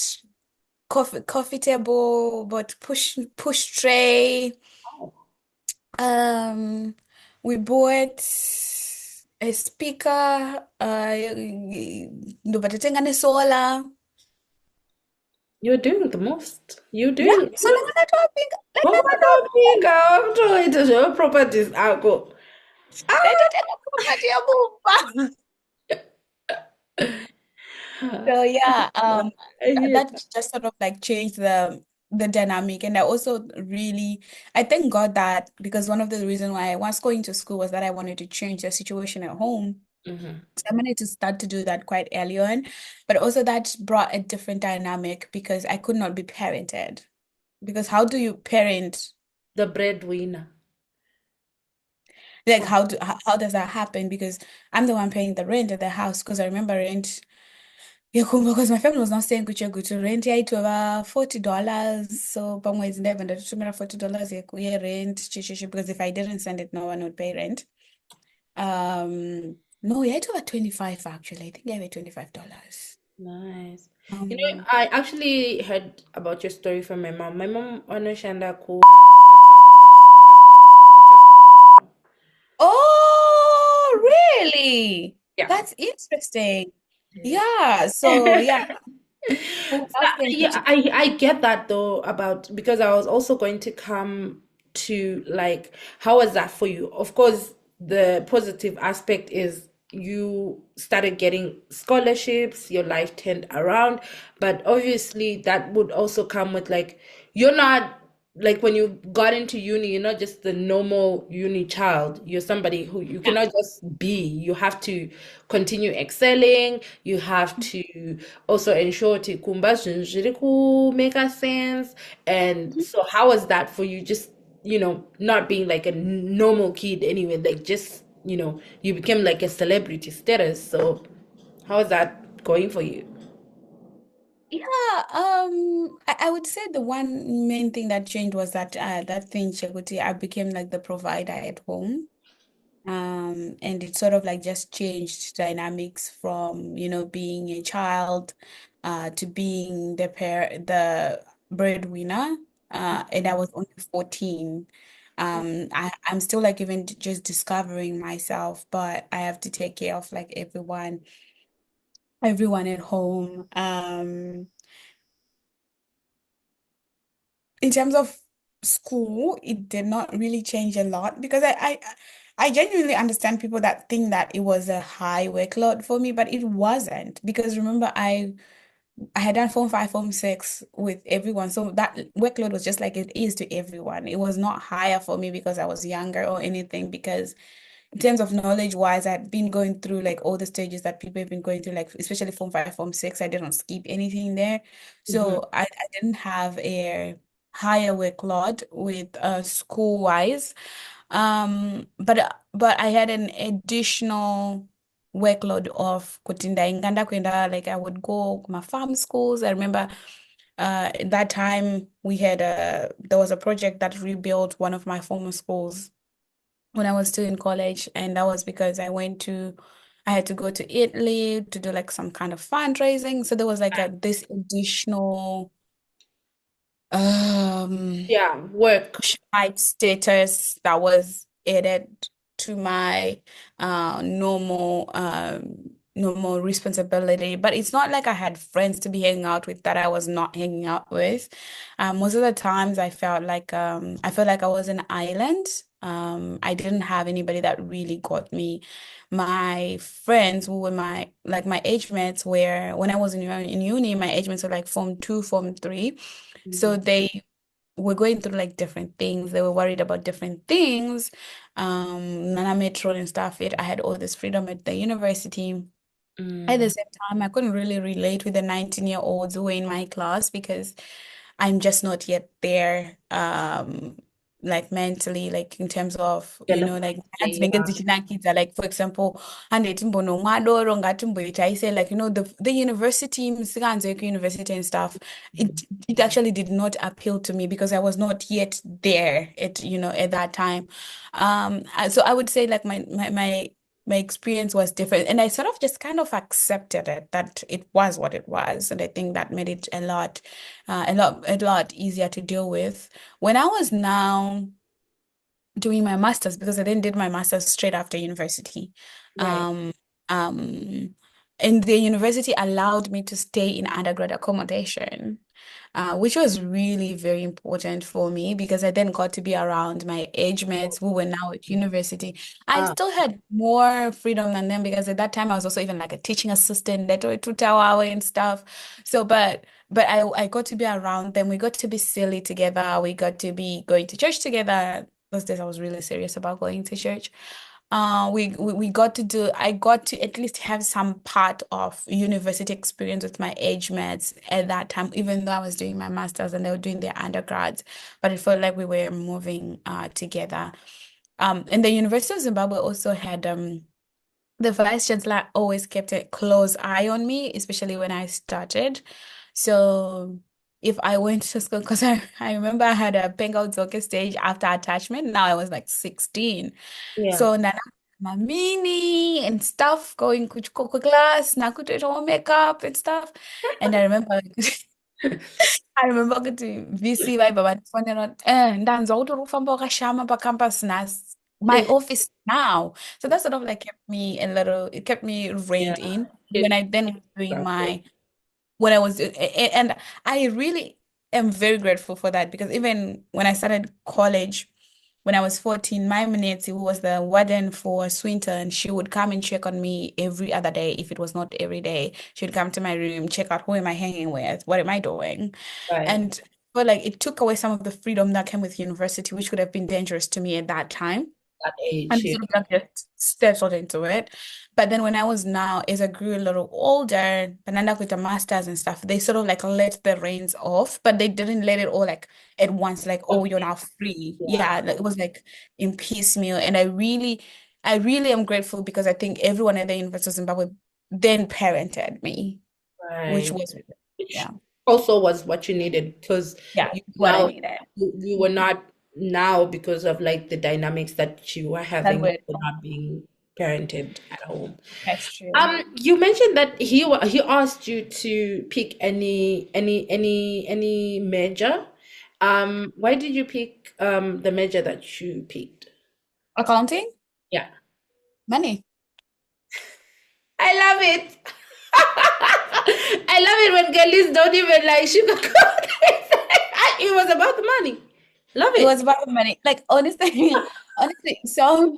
coffee table, bought push tray. Um, we bought a speaker, ndo batatenga solar. You're doing the most. You're Yeah, doing so like oh my God, big I'm trying to show properties ako. ndatotenga property ya mumba. So yeah, Yeah. that just sort of like changed the dynamic. And I thank God that because one of the reasons why I was going to school was that I wanted to change the situation at home. Mhm. So I managed to start to do that quite early on, but also that brought a different dynamic because I could not be parented. Because how do you parent? The breadwinner. Like how does that happen? Because I'm the one paying the rent at the house. Because I remember rent, yeah, because my family was not staying kucho rent yaitova $40. So pamwedzi ndaibva ndatotumira $40 rent chichichi because if I didn't send it, no one would pay rent. No, yaitova 25 actually. I think I paid $25. Nice. Um, I actually heard about your story from my mom. My mom wanashanda ku Oh, really? yeah. That's interesting. Yeah. So yeah, who else can Yeah, I get that though about because I was also going to come to like how was that for you? Of course, the positive aspect is you started getting scholarships, your life turned around. But obviously, that would also come with like, you're not like when you got into uni, you're not just the normal uni child. You're somebody who you Yeah. cannot just be. You have to continue excelling. You have to also ensure to kumba zvinhu make a sense. And so, how was that for you? Just not being like a normal kid anyway, like just, you became like a celebrity status. So how is that going for you? Yeah, I would say the one main thing that changed was that that thing, Chekuti, I became like the provider at home. And it sort of like just changed dynamics from, being a child to being the breadwinner. And I was only 14. I'm still like even just discovering myself, but I have to take care of like everyone at home. In terms of school, it did not really change a lot because I genuinely understand people that think that it was a high workload for me, but it wasn't. Because remember, I had done Form 5, Form 6 with everyone. So that workload was just like it is to everyone. It was not higher for me because I was younger or anything, because in terms of knowledge wise, I'd been going through like all the stages that people have been going through, like especially Form 5, Form 6. I didn't skip anything there. Mhm. So I didn't have a higher workload with school wise. But I had an additional workload of kutinda inganda kwenda, like I would go my farm schools. I remember at that time there was a project that rebuilt one of my former schools when I was still in college, and that was because I had to go to Italy to do like some kind of fundraising. So there was like this additional um Yeah, work. type status that was added to my normal responsibility. But it's not like I had friends to be hanging out with that I was not hanging out with. Most of the times I felt like I was an island. I didn't have anybody that really got me. My friends who were my age mates were, when I was in uni, my age mates were like Form 2, Form 3. So Mhm. they were going through like different things. They were worried about different things. Nana Metro and stuff. I had all this freedom at the university. At the Mm. same time, I couldn't really relate with the 19-year-olds who were in my class because I'm just not yet there, like mentally, like in terms of, like Developmentally, yeah. kids are like, for example, and mbono mwadoro ngati mboita. I say like, the university, msikanze university and stuff, it actually did not appeal to me because I was not yet there at that time. So I would say like my experience was different, and I sort of just kind of accepted it that it was what it was, and I think that made it a lot easier to deal with. When I was now doing my master's, because I then did my master's straight after university. Right. Um, um, and the university allowed me to stay in undergrad accommodation, which was really very important for me because I then got to be around my age mates who were now at university. I Ah, still had more freedom than them because at that time I was also even like a teaching assistant, that were 2 hour and stuff. So, but I got to be around them. We got to be silly together. We got to be going to church together. Those days I was really serious about going to church. We got to do, I got to at least have some part of university experience with my age mates at that time, even though I was doing my master's and they were doing their undergrads, but it felt like we were moving together. And the University of Zimbabwe also had the vice chancellor always kept a close eye on me, especially when I started. So if I went to school, because I remember I had a Bengal Zoke stage after attachment. Now I was like 16. yeah. So Nana Mamini and stuff going kuchukoko class, nakutoita makeup and stuff. And I remember kuti VC vaibva vandifonera kuti ndanzwa kuti uri kufamba wakashama pacampus my office now. So that sort of like it kept me Yeah. reined in when It I then was doing support. when I was, and I really am very grateful for that because even when I started college, when I was 14, my minutes, who was the warden for Swinton, she would come and check on me every other day. If it was not every day, she would come to my room, check out who am I hanging with, what am I doing? Right. And but like it took away some of the freedom that came with university, which would have been dangerous to me at that time. That age. And Yeah. sort of like just settled into it. But then when I was now, as I grew a little older, and ended up with the masters and stuff, they sort of like let the reins off, but they didn't let it all like at once, like, oh, you're now free. Yeah. Yeah, like, it was like in piecemeal. And I really am grateful because I think everyone at the University of Zimbabwe then parented me, which Right. was, Which yeah, also was what you needed because yeah, you what I now needed. you were not now because of like the dynamics that you were That having, you way, were not being parented at home. that's true. You mentioned that he asked you to pick any major. Why did you pick the major that you picked? Accounting, Yeah. money. I love it. I love it when girlies don't even like sugarcoat it. It was about the money. Love It was it. about the money. Like honestly, honestly, so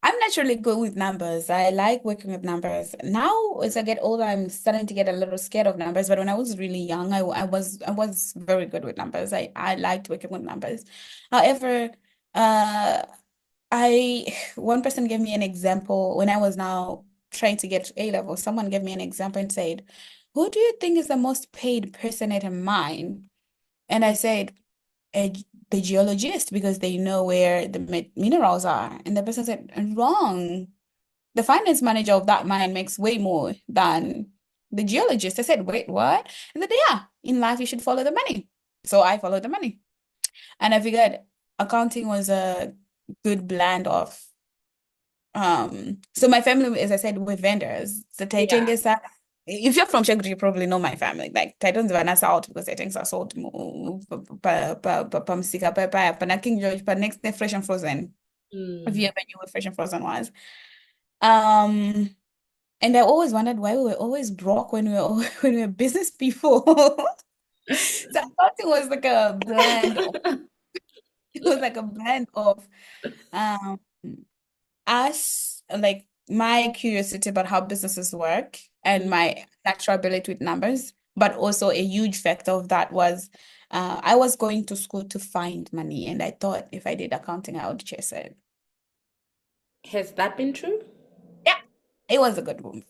I'm naturally good with numbers. I like working with numbers. Now, as I get older, I'm starting to get a little scared of numbers. But when I was really young, I was very good with numbers. I liked working with numbers. However, uh, I one person gave me an example when I was now trying to get A level. Someone gave me an example and said, "Who do you think is the most paid person at a mine?" And I said, a, the geologist, because they know where the minerals are. And the person said, wrong. The finance manager of that mine makes way more than the geologist. I said, wait, what? And said, yeah, in life you should follow the money. So I followed the money. And I figured accounting was a good blend of so my family, as I said, we're vendors. So Yeah. if you're from Shagri, you probably know my family. Like Titans Vanessa out because Titans are sold Pamsika, Pana King George, but next they're fresh and frozen. If you Mm. ever knew what fresh and frozen was. Um, and I always wondered why we were always broke when we were when we were business people. So I thought it was like a blend of, it was like a blend of um us, like my curiosity about how businesses work and my natural ability with numbers, but also a huge factor of that was I was going to school to find money, and I thought if I did accounting, I would chase it. Has that been true? Yeah, it was a good move.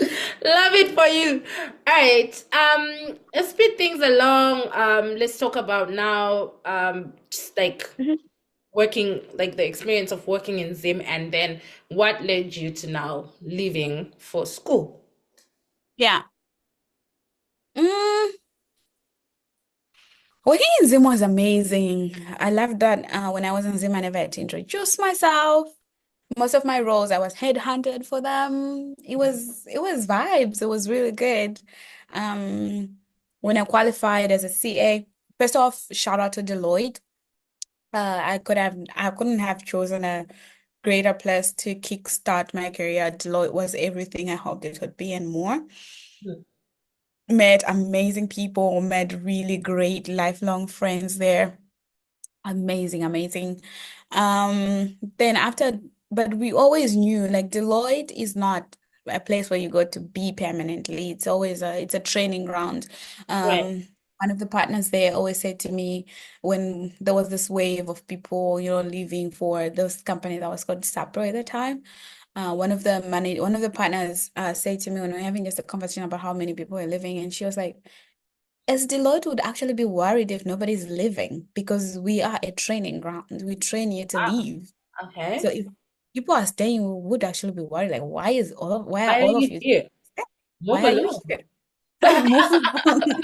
Love it for you. All right. Let's speed things along. Let's talk about now, just like Mhm. working, like the experience of working in Zim, and then what led you to now leaving for school. Yeah. Mm, working in Zim was amazing. I loved that when I was in Zim, I never had to introduce myself. Most of my roles, I was headhunted for them. It was vibes. It was really good. Um, when I qualified as a CA, first off, shout out to Deloitte. I couldn't have chosen a greater place to kickstart my career. Deloitte was everything I hoped it would be and more. Mm. Met amazing people, met really great lifelong friends there. Amazing, amazing. Then after, but we always knew like Deloitte is not a place where you go to be permanently. It's a training ground. Right. One of the partners there always said to me when there was this wave of people, leaving for this company that was called Sapro at the time. One of the partners said to me when we were having just a conversation about how many people were leaving, and she was like, as Deloitte would actually be worried if nobody's leaving because we are a training ground. We train you to Ah, leave. So okay. if people are staying, we would actually be worried. Like, why are Why are all of you you? here? Move Why are you along. here? So move along,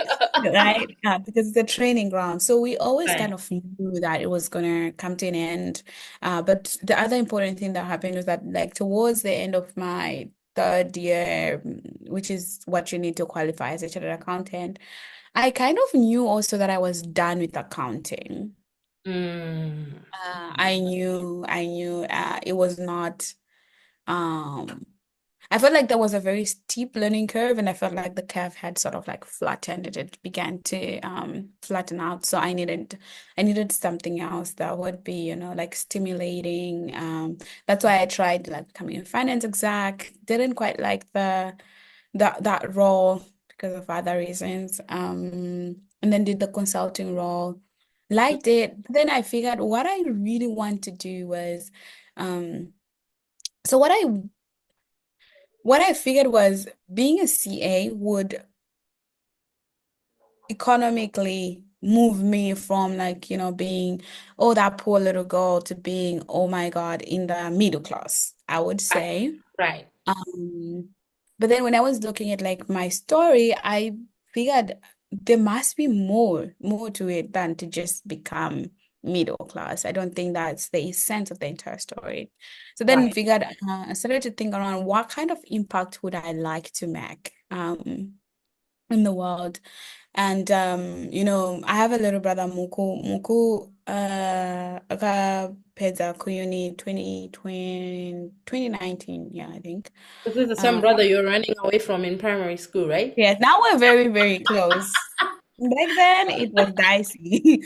right? Because it's a training ground. So we always Right. kind of knew that it was gonna come to an end. But the other important thing that happened was that, like, towards the end of my third year, which is what you need to qualify as a chartered accountant, I kind of knew also that I was done with accounting. Mm. I knew it was not. Um, I felt like there was a very steep learning curve, and I felt like the curve had sort of like flattened. It began to flatten out. So I needed something else that would be, like stimulating. That's why I tried like becoming a finance exec. Didn't quite like that role because of other reasons. And then did the consulting role. Liked it. But then I figured what I really want to do was so what I figured was being a CA would economically move me from like, being, oh, that poor little girl to being, oh my God, in the middle class, I would Right. say. Right. Um, but then when I was looking at like my story, I figured there must be more to it than to just become middle class. I don't think that's the essence of the entire story. So then Right. figured, I started to think around what kind of impact would I like to make in the world. And I have a little brother Muku akapedza kuyuni 2019, yeah, I think. This is the same Uh brother you're running away from in primary school, right? yes, now we're very, very close. Back then it was dicey,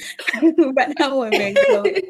but now we're very close.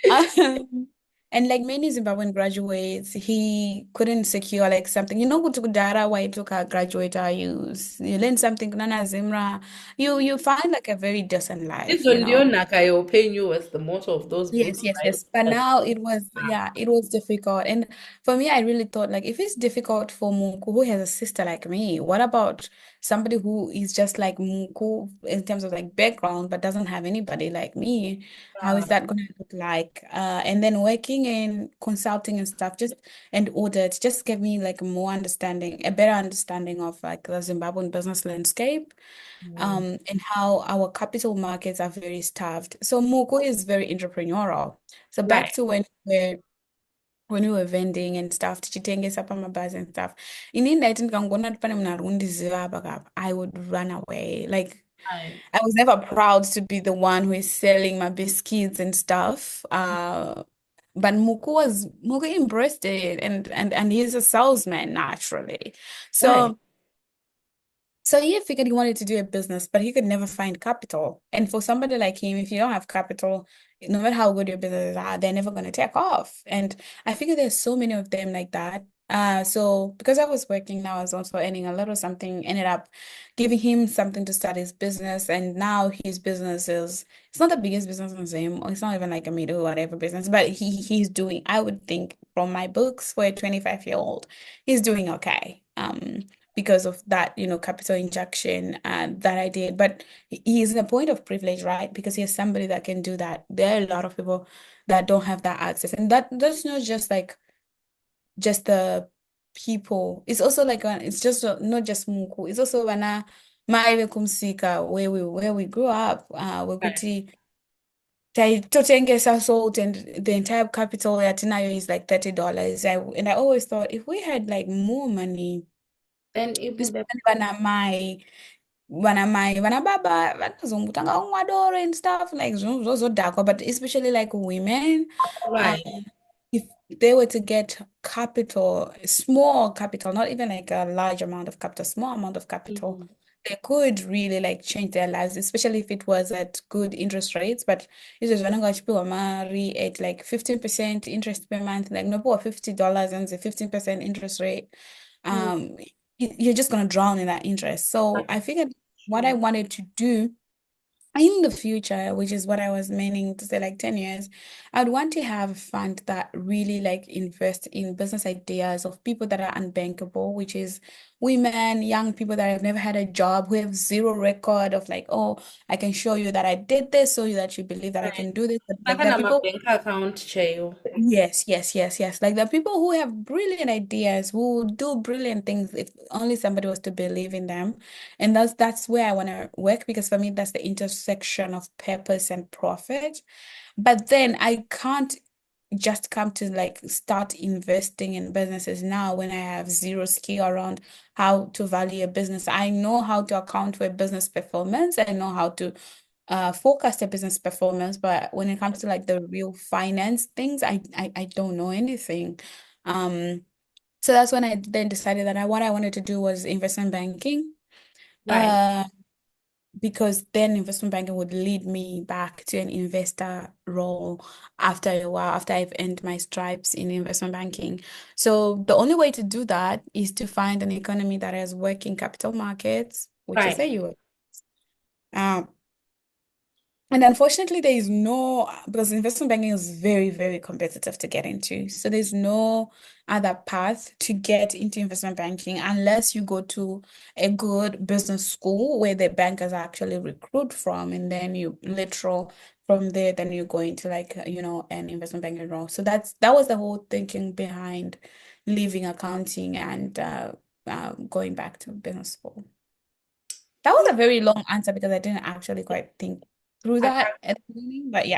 Um, and like many Zimbabwean graduates, he couldn't secure like something. Kuti kudhara waitoka graduate, you learn something kunana Zimra, you find like a very decent life, This you on your know. Nakayo paying you was the motto of those books, Yes, yes, right? yes. But But now it was, yeah, it was difficult. And for me, I really thought like if it's difficult for Munku, who has a sister like me, what about somebody who is just like Munku in terms of like background, but doesn't have anybody like me? How is that going to look like? And then working in consulting and stuff, just and audit, just gave me like more understanding, a better understanding of like the Zimbabwean business landscape and how our capital markets are very starved. So Moko is very entrepreneurial. So right. back to when we were vending and stuff, tichitengesa pamabhazi and stuff. Inini ndaiti ndikangona kuti pane munhu ari kundiziva apa kapa, I would run away. Like Right. I was never proud to be the one who is selling my biscuits and stuff. But Muku embraced it and he's a salesman naturally. Right. So he figured he wanted to do a business, but he could never find capital. And for somebody like him, if you don't have capital, no matter how good your businesses are, they're never going to take off. And I figure there's so many of them like that. So because I was working now, I was also earning a little something, ended up giving him something to start his business. And now his business it's not the biggest business in Zim, or it's not even like a middle or whatever business, but he's doing, I would think from my books for a 25-year-old, he's doing okay. Because of that, capital injection that I did. But he is in a point of privilege, right? Because he has somebody that can do that. There are a lot of people that don't have that access. And that's not just like just the people. It's also like it's just not just Muku. It's also wana maive kumsika where we grew up, Right. wekuti totengesa salt and the entire capital yatinayo is like $30. And I always thought if we had like more money, Then it would have especially vana baba vanozongotanga kumwa doro and stuff like zvozodhakwa, but especially like women, uh, right. if they were to get capital, small capital, not even like a large amount of capital, small amount of capital, Mhm. they could really like change their lives, especially if it was at good interest rates. But it was vananga vachipiwa mari at like 15% interest per month, like nopiwa $50 and the 15% interest rate. Mm. Um, you're just gonna drown in that interest. So I figured what I True. wanted to do in the future, which is what I was meaning to say, like 10 years, I'd want to have a fund that really like invest in business ideas of people that are unbankable, which is women, young people that have never had a job, who have zero record of like, oh, I can show you that I did this, so that you believe that I Right. can do this. But like Saka there are na people. mabank account chayo. Yes, yes, yes, yes. Like the people who have brilliant ideas, who do brilliant things, if only somebody was to believe in them. And that's where I want to work because for me, that's the intersection of purpose and profit. But then I can't just come to like start investing in businesses now when I have zero skill around how to value a business. I know how to account for a business performance. I know how to forecast a business performance, but when it comes to like the real finance things, I don't know anything. Um, So that's when I then decided that what I wanted to do was investment banking. Right. Uh, because then investment banking would lead me back to an investor role after a while, after I've earned my stripes in investment banking. So the only way to do that is to find an economy that has working capital markets, which is Right. the US. Um, and unfortunately, there is no, because investment banking is very, very competitive to get into. So there's no other path to get into investment banking unless you go to a good business school where the bankers actually recruit from, and then you literal from there, then you go into like, an investment banking role. So that was the whole thinking behind leaving accounting and going back to business school. That was a very long answer because I didn't actually quite think through I, that at the beginning, but yeah.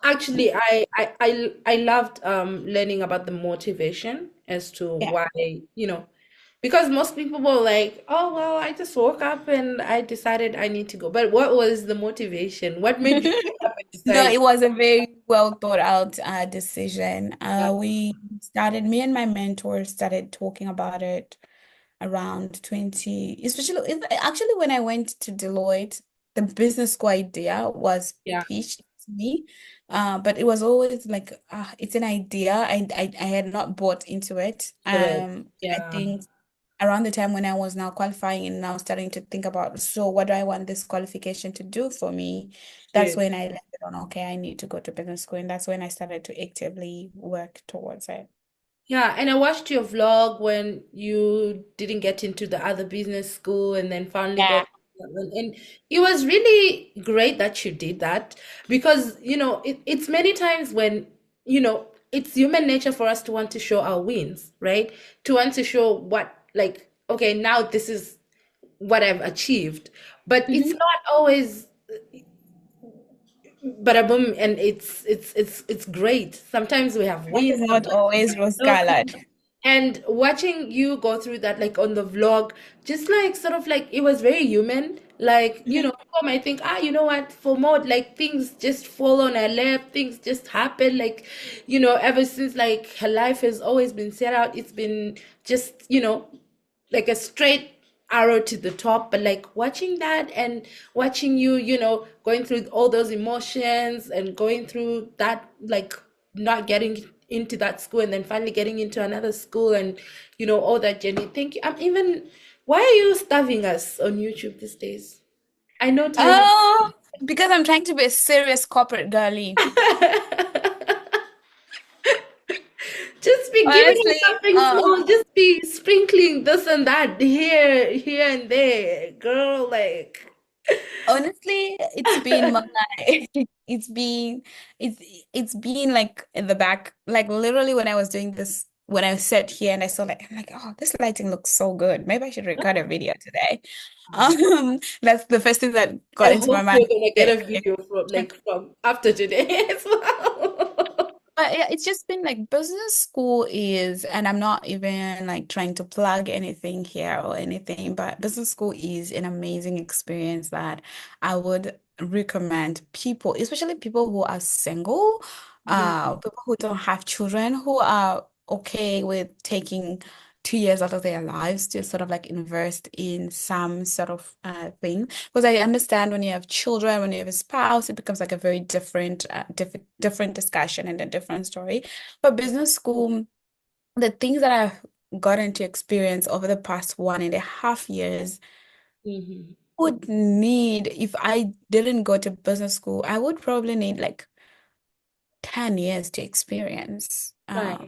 Actually, I loved learning about the motivation as to Yeah. why, because most people were like, "Oh, well, I just woke up and I decided I need to go." But what was the motivation? What made you wake up and No, decide? it was a very well thought out decision. Yeah, Me and my mentor started talking about it around 20, especially actually when I went to Deloitte, the business school idea was yeah, pitched to me. But it was always like, it's an idea. I had not bought into it. correct. I Yeah, think around the time when I was now qualifying and now starting to think about, so what do I want this qualification to do for me? That's true. when I landed on, okay, I need to go to business school. And that's when I started to actively work towards it. Yeah, and I watched your vlog when you didn't get into the other business school and then finally got Yeah. that one. And it was really great that you did that because, it's many times when, it's human nature for us to want to show our wins, right? To want to show what, like, okay, now this is what I've achieved. But it's Mhm. not always bada boom and it's great. Sometimes we have Life is wins, not sometimes we always have rose no. colored. And watching you go through that, like on the vlog, just like sort of like it was very human. Like, Mhm. people might think, you know what, for Maud, like things just fall on her lap, things just happen. Like, ever since like her life has always been set out, it's been just, like a straight arrow to the top. But like watching that and watching you, going through all those emotions and going through that, like not getting into that school and then finally getting into another school and all that journey. Thank you. I'm even Why are you starving us on YouTube these days? I know time. Oh, because I'm trying to be a serious corporate girly. Just be giving us Honestly, something small, just be sprinkling this and that here and there, girl, like. honestly, it's been my it's been it's it's been like in the back, like literally when I was doing this, when I sat here and I saw like, I'm like, oh, this lighting looks so good. Maybe I should record a video today. That's the first thing that I got into my hope you're mind. gonna get a video from after today as well. But yeah, it's just been like business school is, and I'm not even like trying to plug anything here or anything, but business school is an amazing experience that I would recommend people, especially people who are single, Yeah. people who don't have children, who are okay with taking 2 years out of their lives to sort of like invest in some sort of thing. Because I understand when you have children, when you have a spouse, it becomes like a very different discussion and a different story. But business school, the things that I've gotten to experience over the past 1.5 years Hmm. would need, if I didn't go to business school, I would probably need like 10 years to experience. Right.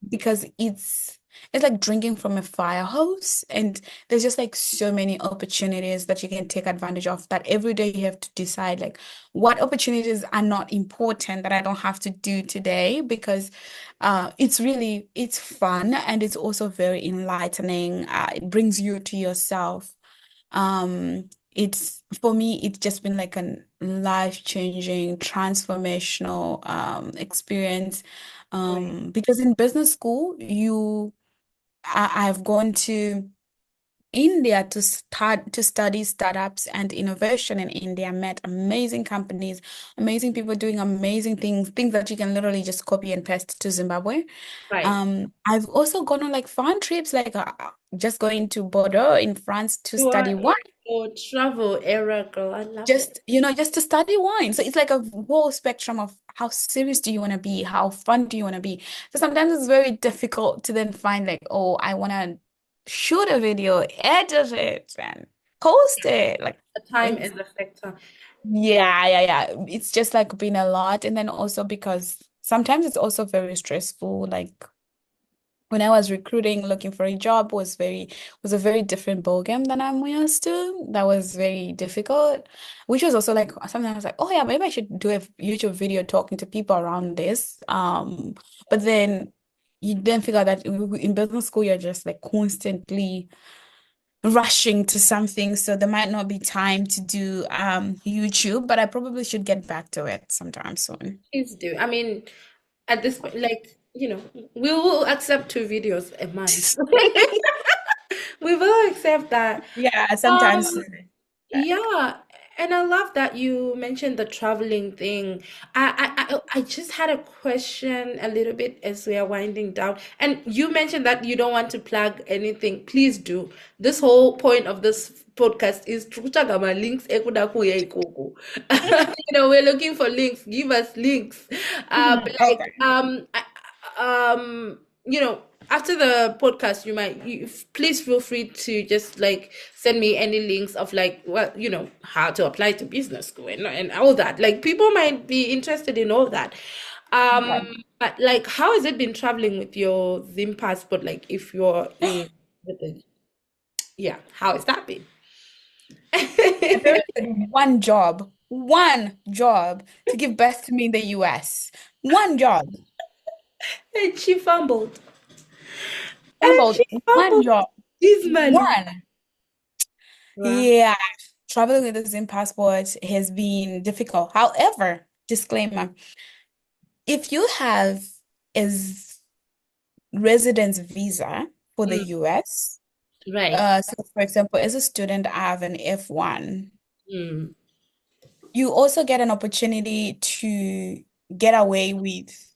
Because it's like drinking from a fire hose, and there's just like so many opportunities that you can take advantage of, that every day you have to decide like what opportunities are not important that I don't have to do today, because it's fun, and it's also very enlightening. It brings you to yourself. It's for me, it's just been like a life-changing, transformational experience. Right. Because in business school, I've gone to India to study startups and innovation in India. Met amazing companies, amazing people doing amazing things that you can literally just copy and paste to Zimbabwe. Right. I've also gone on like fun trips, like just going to Bordeaux in France to You are study wine. in your travel era, girl. I love it. Just to study wine. So it's like a whole spectrum of how serious do you want to be? How fun do you want to be? So sometimes it's very difficult to then find like, oh, I want to shoot a video, edit it, and post it. Like The time it's is a factor. yeah. It's just like been a lot. And then also because sometimes it's also very stressful. Like when I was recruiting, looking for a job was a very different ballgame than I'm used to. That was very difficult, which was also like something I was like, oh yeah, maybe I should do a YouTube video talking to people around this. But then you then figure out that in business school you're just like constantly rushing to something, so there might not be time to do YouTube, but I probably should get back to it sometime soon. Please do. I mean, at this point, like, we will accept 2 videos a month. We will accept that. Yeah, sometimes. Um, Yeah, and I love that you mentioned the traveling thing. I just had a question a little bit as we are winding down. And you mentioned that you don't want to plug anything. Please do. This whole point of this podcast is to my links ekuda kuya ikoko. We're looking for links. Give us links. But like Okay. after the podcast, please feel free to just like send me any links of like how to apply to business school and all that. Like people might be interested in all that. Okay. But like, how has it been traveling with your Zim passport? Like, if you're in, with the, yeah, how has that been? My parents had one job to give birth to me in the US. One job. And she fumbled. And About she one fumbled job. dismally. One. Wow. Yeah. Traveling with the Zim passport has been difficult. However, disclaimer, if you have a residence visa for the Mm, US, right. so for example, as a student, I have an F1. Mm, You also get an opportunity to get away with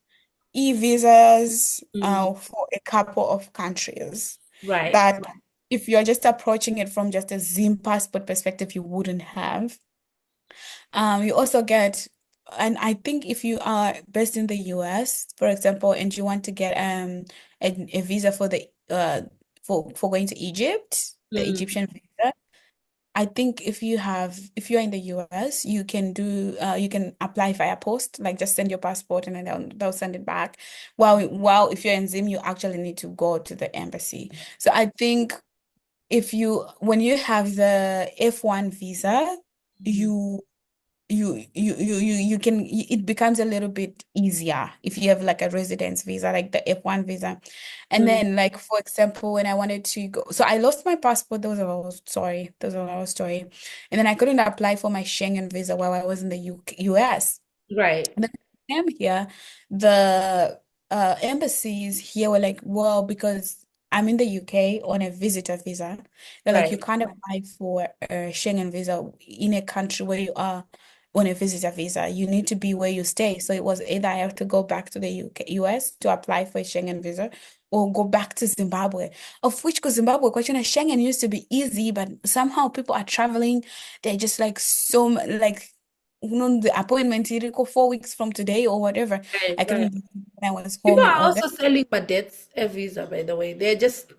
e-visas mm, for a couple of countries right. that if you're just approaching it from just a Zim passport perspective, you wouldn't have. You also get, and I think if you are based in the US, for example, and you want to get a visa for the for going to Egypt, the Mm, Egyptian visa, I think if you're in the US, you can apply via post, like just send your passport and then they'll send it back. While if you're in Zim, you actually need to go to the embassy. So I think when you have the F1 visa, mm, you you can it becomes a little bit easier if you have like a residence visa, like the F1 visa. And mm, then like for example, when I wanted to go, so I lost my passport, that was a whole story. And then I couldn't apply for my Schengen visa while I was in the US. right. And then when I came here, the embassies here were like, well, because I'm in the UK on a visitor visa, they're like, you Right. can't apply for a Schengen visa in a country where you are on a visitor visa. You need to be where you stay. So it was either I have to go back to the US to apply for a Schengen visa or go back to Zimbabwe. Of which, because Zimbabwe, question Schengen used to be easy, but somehow people are traveling. They're just like like the appointment is 4 weeks from today or whatever. Right. I Right. couldn't do it when I was People home and are all that. also selling cadets a visa, by the way. They're just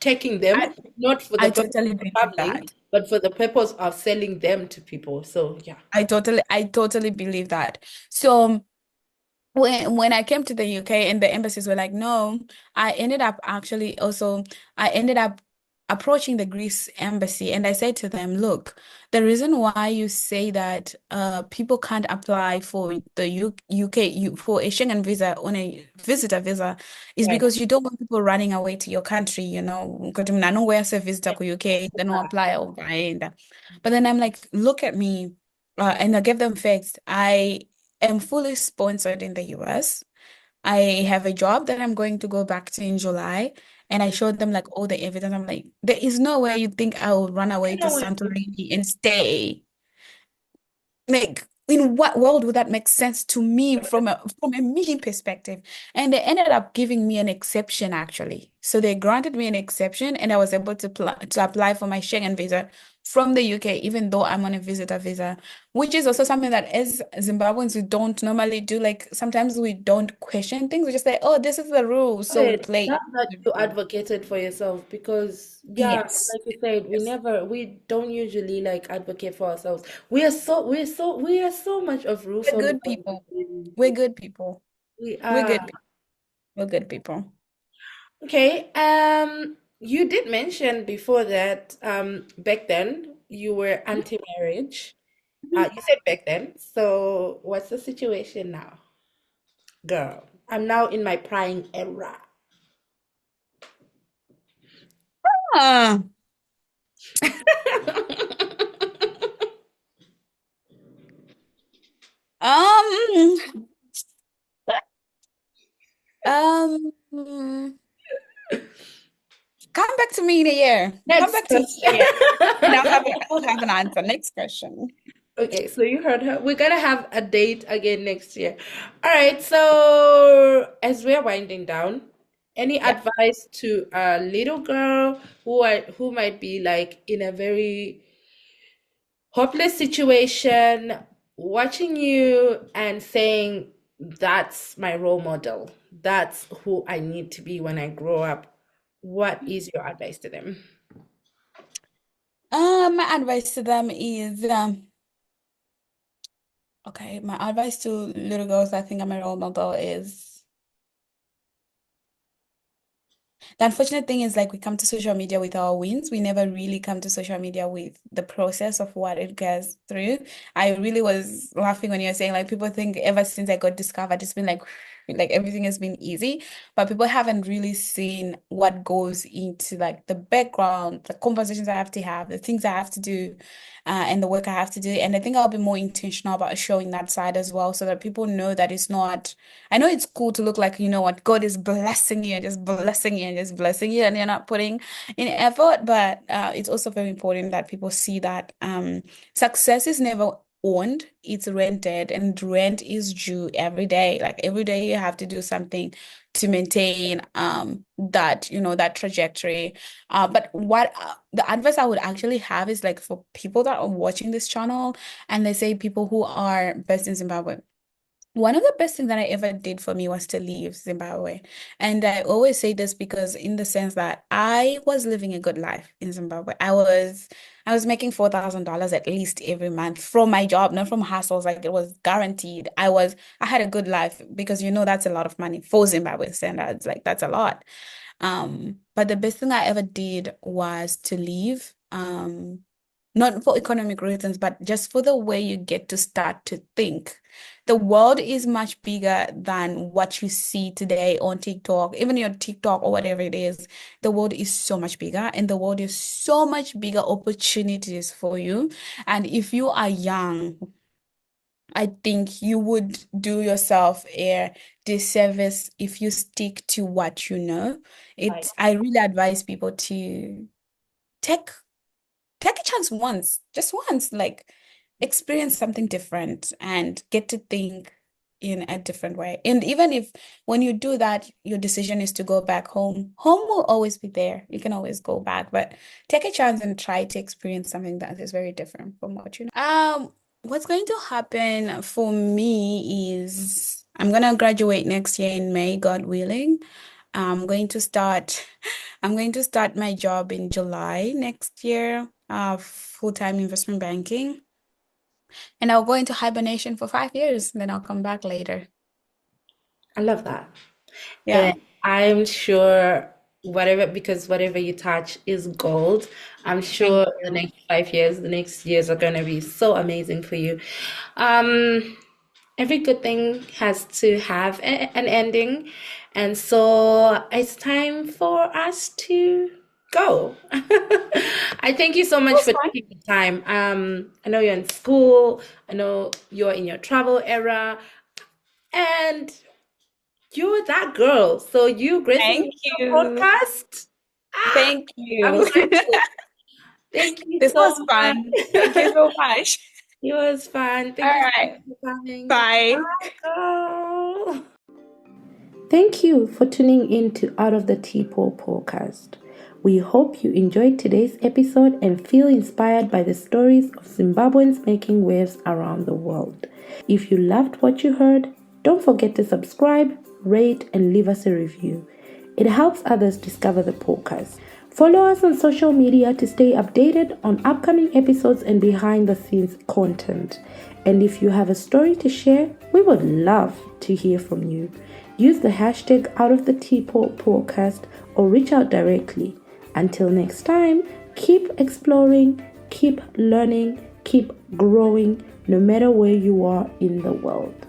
taking I, them, not for the I purpose totally of believe traveling, that. but for the purpose of selling them to people. So yeah. I totally believe that. So when I came to the UK and the embassies were like, no, I ended up approaching the Greece embassy and I said to them, look, the reason why you say that people can't apply for the for a Schengen visa on a visitor visa is Right. because you don't want people running away to your country, you know, because I know where a visitor to UK, they don't apply over. But then I'm like, look at me, and I gave them facts. I am fully sponsored in the US. I have a job that I'm going to go back to in July. And I showed them like all the evidence. I'm like, there is no way you think I will run away You to know what? Santorini and stay. Like, in what world would that make sense to me from a me perspective? And they ended up giving me an exception actually. So they granted me an exception, and I was able to apply for my Schengen visa from the UK, even though I'm on a visitor visa, which is also something that as Zimbabweans we don't normally do. Like sometimes we don't question things. We just say, "Oh, this is the rule," so we Good. play Love that the you rule. advocated for yourself because, yeah, Yes. like you said, Yes. we don't usually like advocate for ourselves. We are so much of rule We're followers. good people. We're good people. We We're are. good people. We're good people. Okay. You did mention before that, back then you were anti-marriage. You said back then. So what's the situation now? Girl, I'm now in my prime era. Ah. Um, um, come back to me in a year. Come Next back to me in a question. year, and I'll have an answer. Next question. Okay, so you heard her. We're gonna have a date again next year. All right, so as we're winding down, any Yeah. advice to a little girl who might be like in a very hopeless situation, watching you and saying, "That's my role model. That's who I need to be when I grow up." What is your advice to them? My advice to them is okay, my advice to little girls I think I'm a role model is the unfortunate thing is like we come to social media with our wins. We never really come to social media with the process of what it goes through. I really was laughing when you were saying like people think ever since I got discovered, it's been like everything has been easy, but people haven't really seen what goes into like the background, the conversations I have to have, the things I have to do, and the work I have to do. And I think I'll be more intentional about showing that side as well, so that people know that it's not. I know it's cool to look like, you know what, God is blessing you and just blessing you and just blessing you, and you're not putting in effort, but it's also very important that people see that success is never owned, it's rented, and rent is due every day. Like every day you have to do something to maintain that, you know, that trajectory. But what the advice I would actually have is like for people that are watching this channel and they say people who are based in Zimbabwe, one of the best things that I ever did for me was to leave Zimbabwe. And I always say this because in the sense that I was living a good life in Zimbabwe. I was making $4,000 at least every month from my job, not from hustles. Like it was guaranteed. I had a good life because you know that's a lot of money for Zimbabwe standards. Like that's a lot. But the best thing I ever did was to leave. Not for economic reasons, but just for the way you get to start to think. The world is much bigger than what you see today on TikTok, even your TikTok or whatever it is. The world is so much bigger, and the world is so much bigger opportunities for you. And if you are young, I think you would do yourself a disservice if you stick to what you know. Right. I really advise people to take take a chance once, just once, like experience something different and get to think in a different way. And even if when you do that, your decision is to go back home, home will always be there. You can always go back, but take a chance and try to experience something that is very different from what you know. What's going to happen for me is I'm gonna graduate next year in May, God willing. I'm going to start I'm going to start my job in July next year, full-time investment banking. And I'll go into hibernation for 5 years, then I'll come back later. I love that. Yeah. And I'm sure because whatever you touch is gold. I'm Thank sure the you. next 5 years, the next years are going to be so amazing for you. Um, every good thing has to have an ending. And so it's time for us to go. I thank you so much That's for fine. taking the time. I know you're in school, I know you're in your travel era, and You're that girl. So you gracing Thank me with your you. podcast. Ah, Thank I'm you. grateful. Thank you This was so much. fun. Thank you so much. It was fun. All Thank you so much right. for coming. Bye. Bye, girl. Thank you for tuning in to Out of the Teapot podcast. We hope you enjoyed today's episode and feel inspired by the stories of Zimbabweans making waves around the world. If you loved what you heard, don't forget to subscribe, rate, and leave us a review. It helps others discover the podcast. Follow us on social media to stay updated on upcoming episodes and behind the scenes content. And if you have a story to share, we would love to hear from you. Use the hashtag #OutOfTheTeapot podcast or reach out directly. Until next time, keep exploring, keep learning, keep growing, no matter where you are in the world.